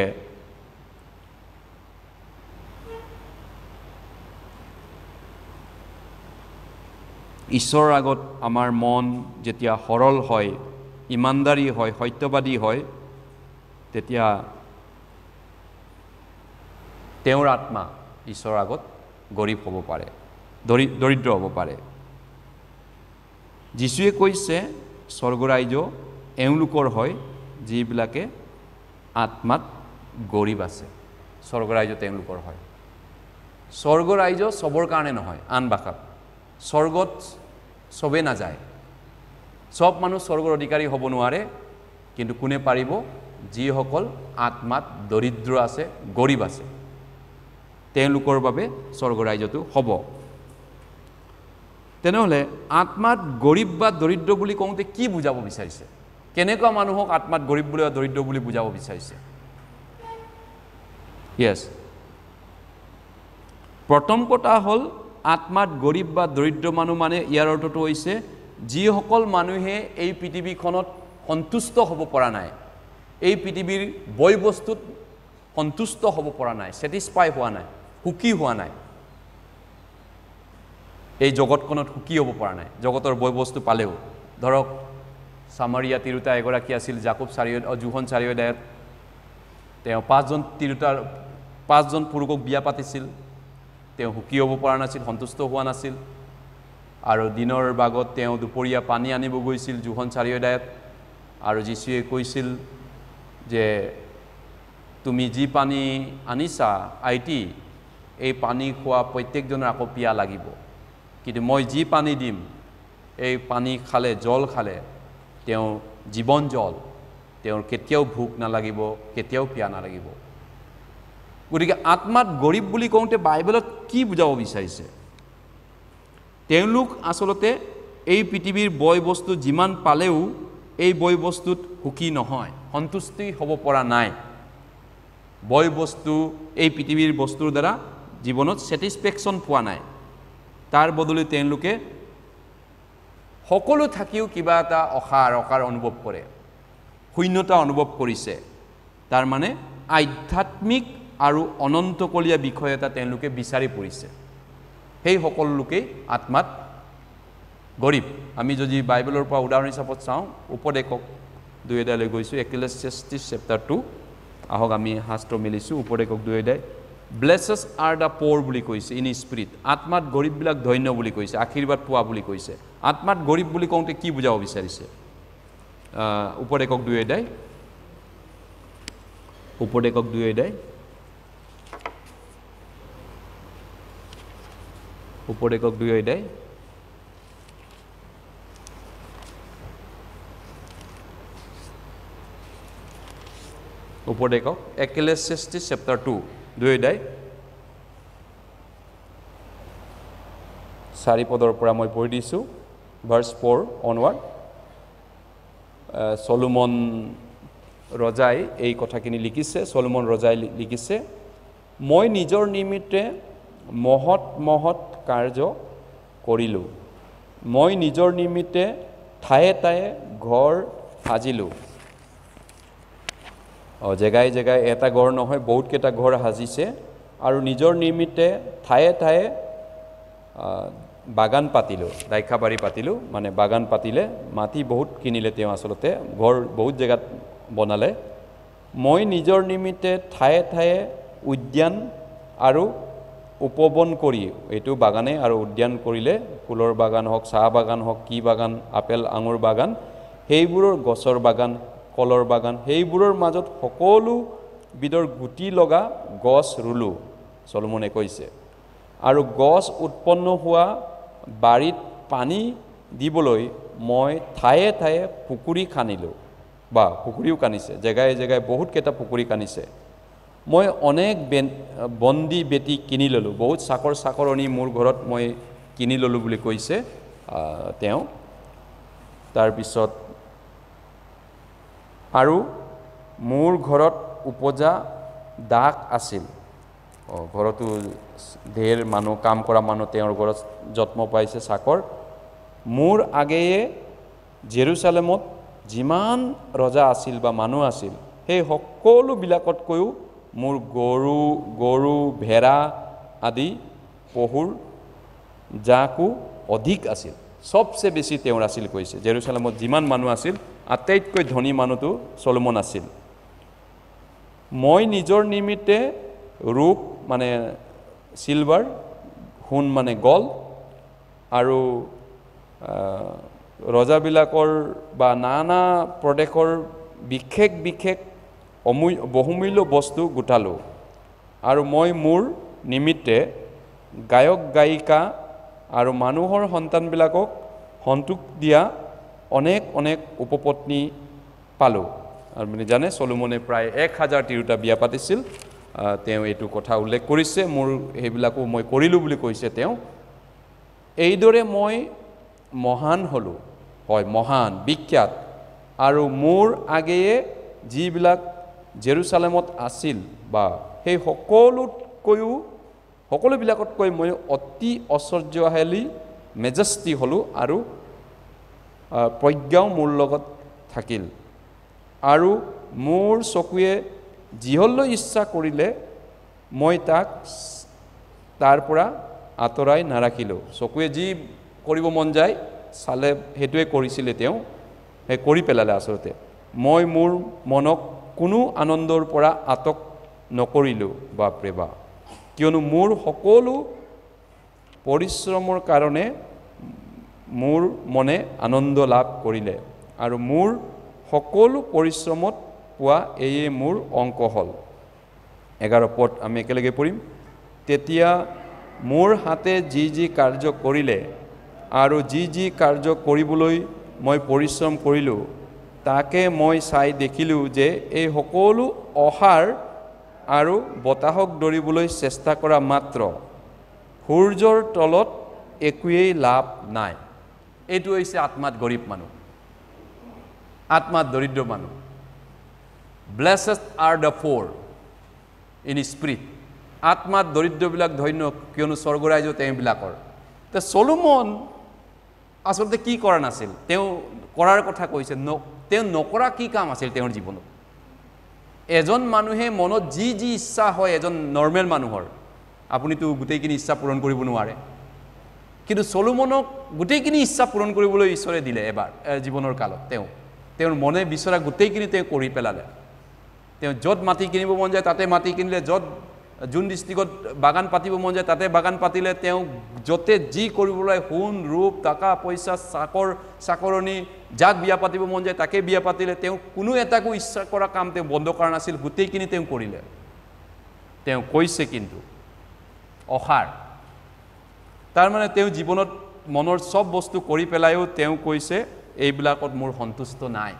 A: ঈশ্বৰৰ আগত আমাৰ মন যেতিয়া সৰল হয় ইমানদাৰী হয় সত্যবাদী হয় তেতিয়া তেওঁৰ আত্মা ঈশ্বৰৰ আগত গৰীব হ'ব পাৰে, দৰিদ্ৰ হ'ব পাৰে। যীশুৱে কৈছে স্বৰ্গৰাজ্য এওঁলোকৰ হয় যিবিলাকে আত্মাত গৰীব আছে। স্বৰ্গৰাজ্য তেওঁলোকৰ হয়। স্বৰ্গৰাজ্য চবৰ কাৰণে নহয়। আন ভাষাত স্বৰ্গত চবেই নাযায়, চব মানুহ স্বৰ্গৰ অধিকাৰী হ'ব নোৱাৰে, কিন্তু কোনে পাৰিব? যিসকল আত্মাত দৰিদ্ৰ আছে, গৰীব আছে, তেওঁলোকৰ বাবে স্বৰ্গৰাজ্যটো হ'ব। তেনেহ'লে আত্মাত গৰীব বা দৰিদ্ৰ বুলি কওঁতে কি বুজাব বিচাৰিছে? কেনেকুৱা মানুহক আত্মাত গৰীব বুলি বা দৰিদ্ৰ বুলি বুজাব বিচাৰিছে? ইয়েছ, প্ৰথম কথা হ'ল আত্মাত গৰীব বা দৰিদ্ৰ মানুহ মানে ইয়াৰ অৰ্থটো হৈছে যিসকল মানুহে এই পৃথিৱীখনত সন্তুষ্ট হ'ব পৰা নাই, এই পৃথিৱীৰ বয় বস্তুত সন্তুষ্ট হ'ব পৰা নাই, ছেটিছফাই হোৱা নাই, সুখী হোৱা নাই, এই জগতখনত সুখী হ'ব পৰা নাই, জগতৰ বয় বস্তু পালেও। ধৰক সামাৰিয়া তিৰোতা এগৰাকী আছিল, জোহন 4 অধ্যায়ত তেওঁ 5জন পুৰুষক বিয়া পাতিছিল, তেওঁ সুখী হ'ব পৰা নাছিল, সন্তুষ্ট হোৱা নাছিল, আৰু দিনৰ ভাগত তেওঁ দুপৰীয়া পানী আনিব গৈছিল জোহন 4 অধ্যায়ত, আৰু যীশুৱে কৈছিল যে তুমি যি পানী আনিছা আইটি, এই পানী খোৱা প্ৰত্যেকজনৰ আকৌ পিয়া লাগিব, কিন্তু মই যি পানী দিম, এই পানী খালে, জল খালে তেওঁ জীৱন জল, তেওঁৰ কেতিয়াও ভোক নালাগিব, কেতিয়াও পিয়া নালাগিব। গতিকে আত্মাত গৰীব বুলি কওঁতে বাইবেলত কি বুজাব বিচাৰিছে? তেওঁলোক আচলতে এই পৃথিৱীৰ বয় বস্তু যিমান পালেও এই বয় বস্তুত সুখী নহয়, সন্তুষ্টি হ'ব পৰা নাই। বয় বস্তু, এই পৃথিৱীৰ বস্তুৰ দ্বাৰা জীৱনত ছেটিছফেকশ্যন পোৱা নাই। তাৰ বদলি তেওঁলোকে সকলো থাকিও কিবা এটা অসাৰ অনুভৱ কৰে, শূন্যতা অনুভৱ কৰিছে। তাৰ মানে আধ্যাত্মিক আৰু অনন্তকলীয়া বিষয় এটা তেওঁলোকে বিচাৰি পৰিছে। সেই সকলো লোকেই আত্মাত গৰীব। আমি যদি বাইবেলৰ পৰা উদাহৰণ হিচাপত চাওঁ, উপদেশক 2 অধ্যায়লৈ গৈছোঁ, এক্লেছিয়াষ্টিছ চেপ্টাৰ 2, আহক আমি শাস্ত্ৰ মিলিছোঁ। উপদেশক 2 অধ্যায়, ব্লেছেছ আৰ দ্য প'ৰ বুলি কৈছে ইন স্পিৰিট, আত্মাত গৰীববিলাক ধন্য বুলি কৈছে, আশীৰ্বাদ পোৱা বুলি কৈছে। আত্মাত গৰীব বুলি কওঁতে কি বুজাব বিচাৰিছে? উপদেশক 2 অধ্যায়, উপদেশক 2 অধ্যায়, উপদেশক 2 অধ্যায়, উপদেশক এক্লেছিয়াষ্টিছ চেপ্টাৰ 2 অধ্যায় 4 পদৰ পৰা মই পঢ়ি দিছোঁ, ভাৰ্ছ 4 অনৱাৰ্ড। চলোমন ৰজাই এই কথাখিনি লিখিছে। চলোমন ৰজাই লিখিছে, মই নিজৰ নিমিত্তে মহৎ মহৎ কাৰ্য কৰিলোঁ, মই নিজৰ নিমিত্তে ঠায়ে ঠায়ে ঘৰ সাজিলোঁ। জেগাই জেগাই এটা ঘৰ নহয়, বহুতকেইটা ঘৰ সাজিছে, আৰু নিজৰ নিমিত্তে ঠায়ে ঠায়ে বাগান পাতিলোঁ, দাইখাবাৰী পাতিলোঁ, মানে বাগান পাতিলে, মাটি বহুত কিনিলে তেওঁ, আচলতে ঘৰ বহুত জেগাত বনালে। মই নিজৰ নিমিত্তে ঠায়ে ঠায়ে উদ্যান আৰু উপবন কৰি, এইটো বাগানে আৰু উদ্যান কৰিলে, ফুলৰ বাগান হওক, চাহ বাগান হওক, কি বাগান, আপেল আঙুৰ বাগান, সেইবোৰৰ গছৰ বাগান, কলৰ বাগান, সেইবোৰৰ মাজত সকলো বিধৰ গুটি লগা গছ ৰুলোঁ, চলোমনে কৈছে। আৰু গছ উৎপন্ন হোৱা বাৰীত পানী দিবলৈ মই ঠায়ে ঠায়ে পুখুৰী খান্দিলোঁ, বা পুখুৰীও খান্দিছে, জেগাই জেগাই বহুতকেইটা পুখুৰী খান্দিছে। মই অনেক বন্দী বেটী কিনি ল'লোঁ, বহুত চাকৰণী মোৰ ঘৰত মই কিনি ল'লোঁ বুলি কৈছে তেওঁ। তাৰপিছত আৰু মোৰ ঘৰত উপজা দাস আছিল, ঘৰতো ঢেৰ মানুহ, কাম কৰা মানুহ তেওঁৰ ঘৰত যত্ন পাইছে, চাকৰ। মোৰ আগেয়ে জেৰুচালেমত যিমান ৰজা আছিল বা মানুহ আছিল, সেই সকলোবিলাকতকৈও মোৰ গৰু ভেড়া আদি পহুৰ জাকো অধিক আছিল, চবচে বেছি তেওঁৰ আছিল কৈছে। জেৰুচালেমত যিমান মানুহ আছিল, আটাইতকৈ ধনী মানুহটো চলোমন আছিল। মই নিজৰ নিমিত্তে ৰূপ, মানে সিলভাৰ সোণ মানে গল আৰু ৰজাবিলাকৰ বা নানা প্ৰদেশৰ বিশেষ বিশেষ বহুমূল্য বস্তু গোটালোঁ আৰু মই মোৰ নিমিত্তে গায়ক গায়িকা আৰু মানুহৰ সন্তানবিলাকক সন্তোষ দিয়া অনেক অনেক উপপত্নী পালোঁ আৰু মানে জানে সলোমনে প্ৰায় 1000 তিৰোতা বিয়া পাতিছিল তেওঁ এইটো কথা উল্লেখ কৰিছে মোৰ সেইবিলাকো মই কৰিলোঁ বুলি কৈছে তেওঁ এইদৰে মই মহান হলো হয় মহান বিখ্যাত আৰু মোৰ আগেয়ে যিবিলাক জেৰুসালেমত আছিল বা সেই সকলোবিলাকতকৈ মই অতি ঐশ্বৰ্যশালী মেজেষ্টি হলো আৰু প্ৰজ্ঞাও মোৰ লগত থাকিল আৰু মোৰ চকুৱে যিহলৈ ইচ্ছা কৰিলে মই তাক তাৰ পৰা আঁতৰাই নাৰাখিলোঁ চকুৱে যি কৰিব মন যায় চালে সেইটোৱে কৰিছিলে তেওঁ সেই কৰি পেলালে আচলতে মই মোৰ মনক কোনো আনন্দৰ পৰা আটক নকৰিলোঁ বাপৰে বা কিয়নো মোৰ সকলো পৰিশ্ৰমৰ কাৰণে মোৰ মনে আনন্দ লাভ কৰিলে আৰু মোৰ সকলো পৰিশ্ৰমত পোৱা এয়ে মোৰ অংক হ'ল 11 পদ আমি একেলগে পঢ়িম তেতিয়া মোৰ হাতে যি যি কাৰ্য কৰিলে আৰু যি যি কাৰ্য কৰিবলৈ মই পৰিশ্ৰম কৰিলোঁ তাকে মই চাই দেখিলোঁ যে এই সকলো অহাৰ আৰু বতাহক ধৰিবলৈ চেষ্টা কৰা মাত্ৰ সূৰ্যৰ তলত একোৱেই লাভ নাই এইটো হৈছে আত্মাত গৰীব মানুহ আত্মাত দৰিদ্ৰ মানুহ Blessed are the poor in spirit আত্মাত দৰিদ্ৰবিলাক ধন্য কিয়নো স্বৰ্গৰাজ্য তেওঁবিলাকৰ তে সলোমন আসলতে কি কৰা নাছিল তেওঁ কৰাৰ কথা কৈছে তেওঁ নকৰা কি কাম আছিল তেওঁৰ জীৱনত এজন মানুহে মনত যি যি ইচ্ছা হয় এজন নৰ্মেল মানুহৰ আপুনিতো গোটেইখিনি ইচ্ছা পূৰণ কৰিব নোৱাৰে কিন্তু সলোমনক গোটেইখিনি ইচ্ছা পূৰণ কৰিবলৈ ঈশ্বৰে দিলে এবাৰ জীৱনৰ কালত তেওঁৰ মনে বিচৰা গোটেইখিনি তেওঁ কৰি পেলালে তেওঁ য'ত মাটি কিনিব মন যায় তাতে মাটি কিনিলে য'ত যোন ডিষ্ট্ৰিক্টত বাগান পাতিব মন যায় তাতে বাগান পাতিলে তেওঁ য'তে যি কৰিবলৈ সোণ ৰূপ টকা পইচা চাকৰণী যাক বিয়া পাতিব মন যায় তাকে বিয়া পাতিলে তেওঁ কোনো এটাকো ইচ্ছা কৰা কাম তেওঁ বন্ধ কৰা নাছিল গোটেইখিনি তেওঁ কৰিলে তেওঁ কৈছে কিন্তু অসাৰ তাৰ মানে তেওঁ জীৱনত মনৰ সব বস্তু কৰি পেলাইও তেওঁ কৈছে এইবিলাকত মোৰ সন্তুষ্ট নাই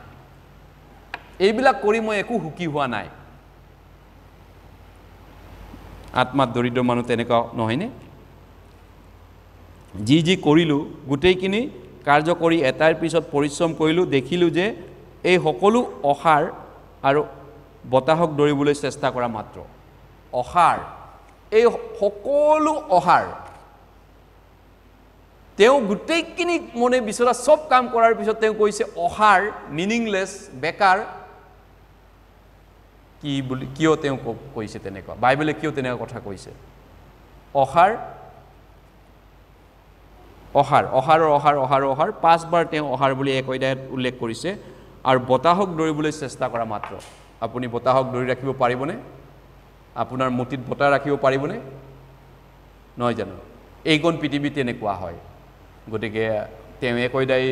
A: এইবিলাক কৰি মই একো সুখী হোৱা নাই আত্মাত দৰিদ্ৰ মানুহ তেনেকুৱা নহয়নে যি যি কৰিলোঁ গোটেইখিনি কাৰ্য কৰি এটাৰ পিছত পৰিশ্ৰম কৰিলোঁ দেখিলোঁ যে এই সকলো অসাৰ আৰু বতাহক ধৰিবলৈ চেষ্টা কৰা মাত্ৰ অসাৰ এই সকলো অসাৰ তেওঁ গোটেইখিনি মনে বিচৰা সব কাম কৰাৰ পিছত তেওঁ কৈছে অসাৰ মিনিংলেছ বেকাৰ কি বুলি কিয় তেওঁ কৈছে তেনেকুৱা বাইবেলে কিয় তেনেকুৱা কথা কৈছে অসাৰ অসাৰ অসাৰৰ অসাৰ অসাৰ অসাৰ 5 বাৰ তেওঁ অসাৰ বুলি এক অধ্যায়ত উল্লেখ কৰিছে আৰু বতাহক ধৰিবলৈ চেষ্টা কৰা মাত্ৰ আপুনি বতাহক ধৰি ৰাখিব পাৰিবনে আপোনাৰ মুঠিত বতাহ ৰাখিব পাৰিবনে নহয় জানো এইখন পৃথিৱী তেনেকুৱা হয় গতিকে তেওঁ এক অধ্যায়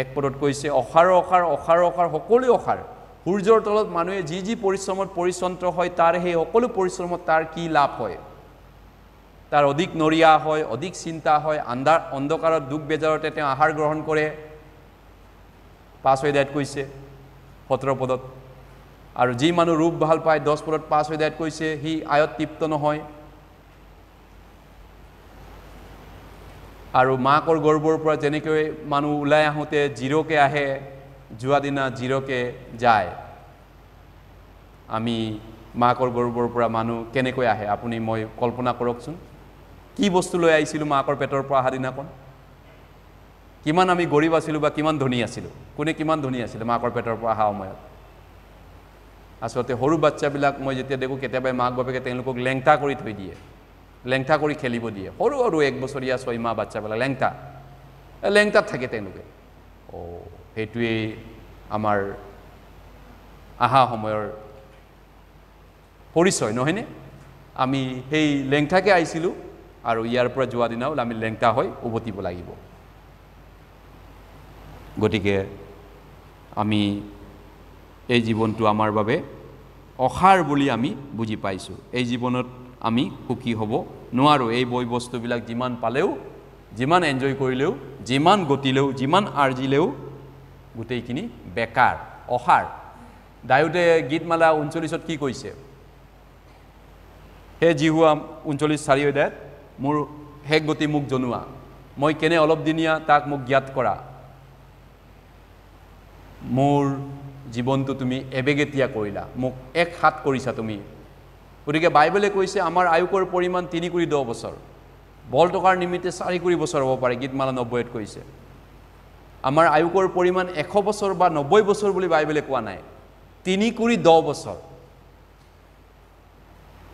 A: এক পদত কৈছে অসাৰ অসাৰ অসাৰ অসাৰ সকলো অসাৰ সূৰ্যৰ তলত মানুহে যি যি পৰিশ্ৰমত পৰিচন্ত্ৰ হয় তাৰ সেই সকলো পৰিশ্ৰমত তাৰ কি লাভ হয় তাৰ অধিক নৰিয়া হয় অধিক চিন্তা হয় অন্ধকাৰত দুখ বেজাৰতে তেওঁ আহাৰ গ্ৰহণ কৰে 5 অধ্যায়ত কৈছে 17 পদত আৰু যি মানুহ ৰূপ ভাল পায় 10 পদত 5 অধ্যায়ত কৈছে সি আয়ত তৃপ্ত নহয় আৰু মাকৰ গৰ্ভৰ পৰা যেনেকৈ মানুহ ওলাই আহোঁতে জিৰ'কে আহে যোৱা দিনা জিৰ'কে যায় আমি মাকৰ গৰ্ভৰ পৰা মানুহ কেনেকৈ আহে আপুনি মই কল্পনা কৰকচোন কি বস্তু লৈ আহিছিলোঁ মাকৰ পেটৰ পৰা অহা দিনাখন কিমান আমি গৰীব আছিলোঁ বা কিমান ধনী আছিলোঁ কোনে কিমান ধনী আছিলে মাকৰ পেটৰ পৰা অহা সময়ত আচলতে সৰু বাচ্চাবিলাক মই যেতিয়া দেখোঁ কেতিয়াবা মাক বাপেকে তেওঁলোকক লেংটা কৰি থৈ দিয়ে লেংটা কৰি খেলিব দিয়ে সৰু সৰু 1 বছৰীয়া 6 মাহ বাচ্চাবিলাক লেংটাত থাকে তেওঁলোকে সেইটোৱেই আমাৰ আহা সময়ৰ পৰিচয় নহয়নে আমি সেই লেংটাকে আইছিলোঁ আৰু ইয়াৰ পৰা যোৱা দিনাও আমি লেংটা হৈ উভতিব লাগিব গতিকে আমি এই জীৱনটো আমাৰ বাবে অসাৰ বুলি আমি বুজি পাইছোঁ এই জীৱনত আমি সুখী হ'ব নোৱাৰোঁ এই বৈ বস্তুবিলাক যিমান পালেও যিমান এনজয় কৰিলেও যিমান গতিলেও যিমান আৰ্জিলেও গোটেইখিনি বেকাৰ অসাৰ দায়ুতে গীতমালা 39ত কি কৈছে হে জিহুৱা 39:4 অধ্যায়ত মোৰ শেষ গতি মোক জনোৱা মই কেনে অলপ দিনীয়া তাক মোক জ্ঞাত কৰা মোৰ জীৱনটো তুমি এবেগেতিয়া কৰিলা মোক এক হাত কৰিছা তুমি গতিকে বাইবেলে কৈছে আমাৰ আয়ুকৰ পৰিমাণ 3 বছৰ বল টকাৰ নিমিত্তে 4 বছৰ হ'ব পাৰে গীতমালা 90ত কৈছে আমাৰ আয়ুকৰ পৰিমাণ 100 বছৰ বা 90 বছৰ বুলি বাইবেলে কোৱা নাই 3 বছৰ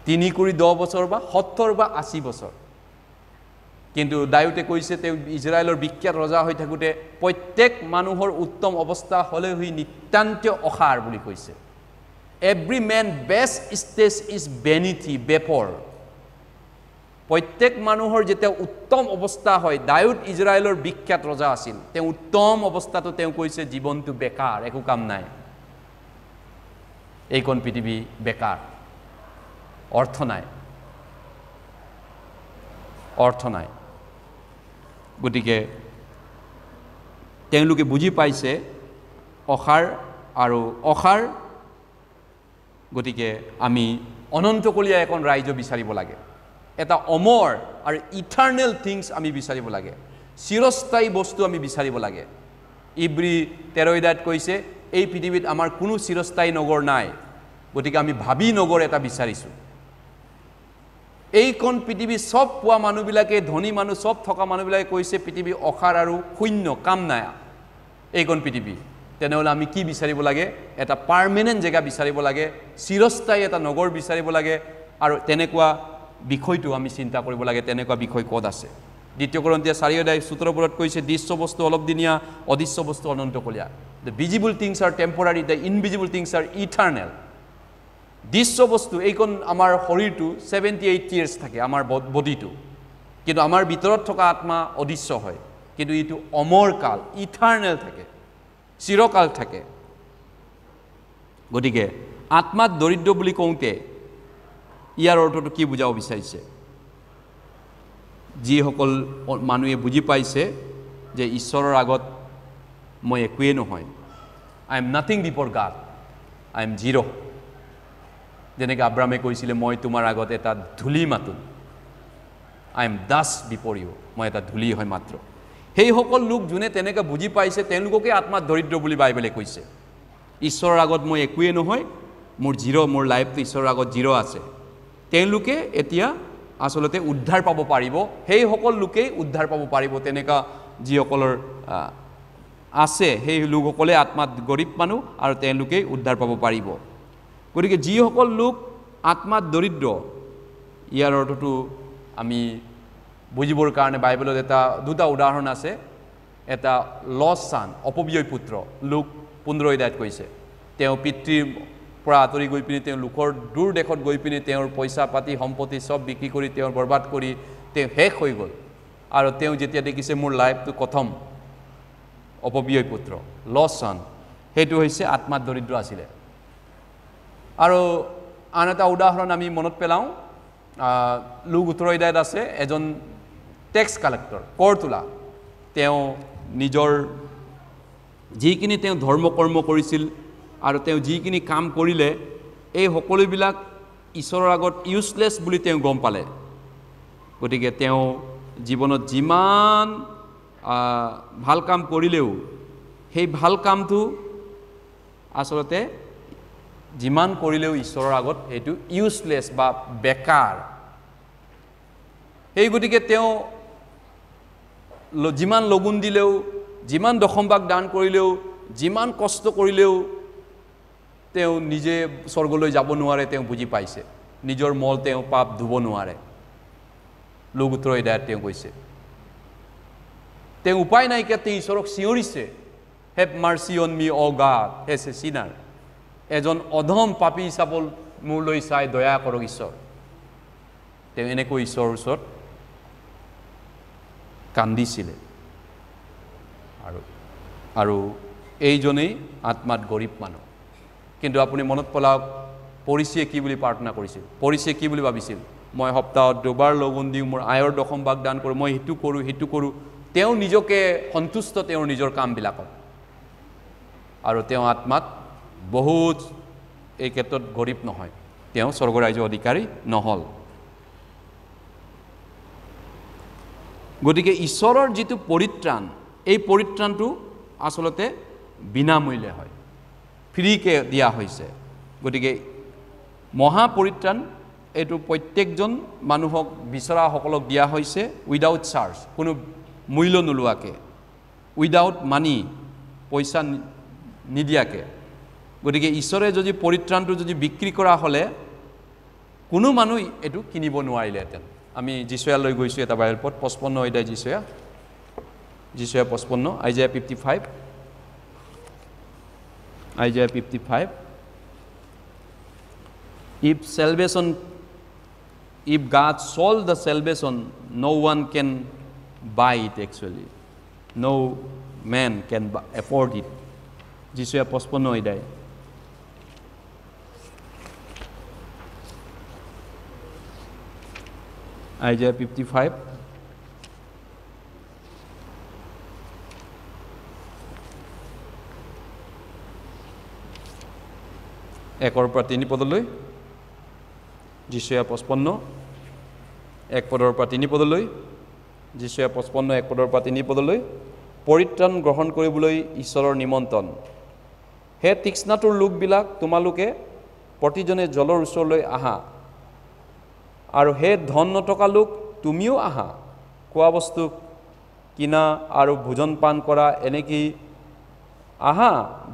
A: 3 বছৰ বা 70 বা 80 বছৰ কিন্তু দায়ুতে কৈছে তেওঁ ইজৰাইলৰ বিখ্যাত ৰজা হৈ থাকোঁতে প্ৰত্যেক মানুহৰ উত্তম অৱস্থা হ'লে হৈ নিতান্ত অসাৰ বুলি কৈছে every man best stage is vanity vapour প্ৰত্যেক মানুহৰ যেতিয়া উত্তম অৱস্থা হয় দায়ুত ইজৰাইলৰ বিখ্যাত ৰজা আছিল তেওঁ উত্তম অৱস্থাটো তেওঁ কৈছে জীৱনটো বেকাৰ একো কাম নাই এইখন পৃথিৱী বেকাৰ অৰ্থ নাই গতিকে তেওঁলোকে বুজি পাইছে অসাৰ গতিকে আমি অনন্তকলীয়া এখন ৰাজ্য বিচাৰিব লাগে এটা অমৰ আৰু ইটাৰনেল থিংছ আমি বিচাৰিব লাগে চিৰস্থায়ী বস্তু আমি বিচাৰিব লাগে ইব্ৰী 13 অধ্যায়ত কৈছে এই পৃথিৱীত আমাৰ কোনো চিৰস্থায়ী নগৰ নাই গতিকে আমি ভাবি নগৰ এটা বিচাৰিছোঁ এইখন পৃথিৱী সব পোৱা মানুহবিলাকে ধনী মানুহ সব থকা মানুহবিলাকে কৈছে পৃথিৱী অসাৰ আৰু শূন্য কাম নাই এইখন পৃথিৱী তেনেহ'লে আমি কি বিচাৰিব লাগে এটা পাৰ্মানেণ্ট জেগা বিচাৰিব লাগে চিৰস্থায়ী এটা নগৰ বিচাৰিব লাগে আৰু তেনেকুৱা বিষয়টো আমি চিন্তা কৰিব লাগে তেনেকুৱা বিষয় ক'ত আছে 2 Korinথিয়া 4 অধ্যায় 17 কৈছে দৃশ্য বস্তু অলপ দিনীয়া অদৃশ্য বস্তু অনন্তকলীয়া the visible things are temporary the invisible things are eternal দৃশ্য বস্তু এইখন আমাৰ শৰীৰটো 78 years থাকে আমাৰ বডিটো কিন্তু আমাৰ ভিতৰত থকা আত্মা অদৃশ্য হয় কিন্তু ইটো অমৰ কাল ইটাৰনেল থাকে চিৰকাল থাকে গতিকে আত্মাত দৰিদ্ৰ বুলি কওঁতে ইয়াৰ অৰ্থটো কি বুজাব বিচাৰিছে যিসকল মানুহে বুজি পাইছে যে ঈশ্বৰৰ আগত মই একোৱেই নহয় I am nothing before God I am zero' যেনেকৈ আব্ৰামে কৈছিলে মই তোমাৰ আগত এটা ধূলি মাতো I am dust before you মই এটা ধূলি হয় মাত্ৰ সেইসকল লোক যোনে তেনেকৈ বুজি পাইছে তেওঁলোককে আত্মাত দৰিদ্ৰ বুলি বাইবেলে কৈছে ঈশ্বৰৰ আগত মই একোৱেই নহয় মোৰ লাইফটো ঈশ্বৰৰ আগত জিৰ' আছে তেওঁলোকে এতিয়া আসলতে উদ্ধাৰ পাব পাৰিব সেইসকল লোকেই উদ্ধাৰ পাব পাৰিব তেনেকুৱা যিসকলৰ আছে সেই লোকসকলে আত্মাত গৰীব মানুহ আৰু তেওঁলোকেই উদ্ধাৰ পাব পাৰিব গতিকে যিসকল লোক আত্মাত দৰিদ্ৰ ইয়াৰ অৰ্থটো আমি বুজিবৰ কাৰণে বাইবেলত দুটা উদাহৰণ আছে এটা লষ্ট ছান অপব্যয় পুত্ৰ লোক 15 অধ্যায়ত কৈছে তেওঁ পিতৃৰ পৰা আঁতৰি গৈ পিনি তেওঁ লোকৰ দূৰ দেশত গৈ পিনি তেওঁৰ পইচা পাতি সম্পত্তি সব বিক্ৰী কৰি তেওঁ বৰবাদ কৰি তেওঁ শেষ হৈ গ'ল আৰু তেওঁ যেতিয়া দেখিছে মোৰ লাইফটো কথম অপব্যয় পুত্ৰ লষ্ট ছান সেইটো হৈছে আত্মাত দৰিদ্ৰ আছিলে আৰু আন এটা উদাহৰণ আমি মনত পেলাওঁ লোক 18 অধ্যায়ত আছে এজন টেক্স কালেক্টৰ কৰ তোলা তেওঁ নিজৰ যিখিনি তেওঁ ধৰ্ম কৰ্ম কৰিছিল আৰু তেওঁ যিখিনি কাম কৰিলে এই সকলোবিলাক ঈশ্বৰৰ আগত ইউজলেছ বুলি তেওঁ গম পালে গতিকে তেওঁ জীৱনত যিমান ভাল কাম কৰিলেও সেই ভাল কামটো আসলতে যিমান কৰিলেও ঈশ্বৰৰ আগত এইটো ইউজলেছ বা বেকাৰ সেই গতিকে তেওঁ যিমান লগুণ দিলেও যিমান দশমভাগ দান কৰিলেও যিমান কষ্ট কৰিলেও তেওঁ নিজে স্বৰ্গলৈ যাব নোৱাৰে তেওঁ বুজি পাইছে নিজৰ মল তেওঁ পাপ ধুব নোৱাৰে লোক 18 অধ্যায়ত তেওঁ কৈছে তেওঁ উপায় নাইকিয়া তেওঁ ঈশ্বৰক চিঞৰিছে have mercy on me O God as a sinner এজন অধম পাপী হিচাপত মোৰলৈ চাই দয়া কৰক ঈশ্বৰ তেওঁ এনেকৈ ঈশ্বৰৰ ওচৰত কান্দিছিলে আৰু এইজনেই আত্মাত গৰীব মানুহ কিন্তু আপুনি মনত পেলাওক পৰিচিয়ে কি বুলি প্ৰাৰ্থনা কৰিছিল পৰিচিয়ে কি বুলি ভাবিছিল মই সপ্তাহত দুবাৰ লগুণ দিওঁ মোৰ আয়ৰ দশম ভাগ দান কৰোঁ মই সেইটো কৰোঁ তেওঁ নিজকে সন্তুষ্ট তেওঁৰ নিজৰ কামবিলাকত আৰু তেওঁ আত্মাত বহুত এই ক্ষেত্ৰত গৰীব নহয় তেওঁ স্বৰ্গৰাজ্যৰ অধিকাৰী নহল গতিকে ঈশ্বৰৰ যিটো পৰিত্ৰাণ এই পৰিত্ৰাণটো আসলতে বিনামূল্যে হয় ফ্ৰীকে দিয়া হৈছে গতিকে মহা পৰিত্ৰাণ এইটো প্ৰত্যেকজন মানুহক বিচৰাসকলক দিয়া হৈছে উইদাউট চাৰ্জ কোনো মূল্য নোলোৱাকৈ উইদাউট মানি পইচা নিদিয়াকৈ গতিকে ঈশ্বৰে যদি পৰিত্ৰাণটো যদি বিক্ৰী কৰা হ'লে কোনো মানুহ এইটো কিনিব নোৱাৰিলেহেঁতেন আমি যিচয়া লৈ গৈছোঁ এটা বাইবেল পদ 55 অধ্যায় যিচয়া 55 Isaiah 55 Isaiah 55 if God sold the salvation no one can buy it actually no man can afford it যিচয়া 55 অধ্যায় Isaiah 55 1 পৰা 3 পদলৈ যিচয়া 55 1 পদৰ পৰা 3 পদলৈ যিচয়া 55 1 পদৰ পৰা 3 পদলৈ পৰিত্ৰাণ গ্ৰহণ কৰিবলৈ ঈশ্বৰৰ নিমন্ত্ৰণ হে তৃষ্ণাতুৰ লোকবিলাক তোমালোকে প্ৰতিজনে জলৰ ওচৰলৈ আহা আৰু হে ধন নথকা লোক তুমিও আহা খোৱা বস্তু কিনা আৰু ভোজন পান কৰা এনেকি আহা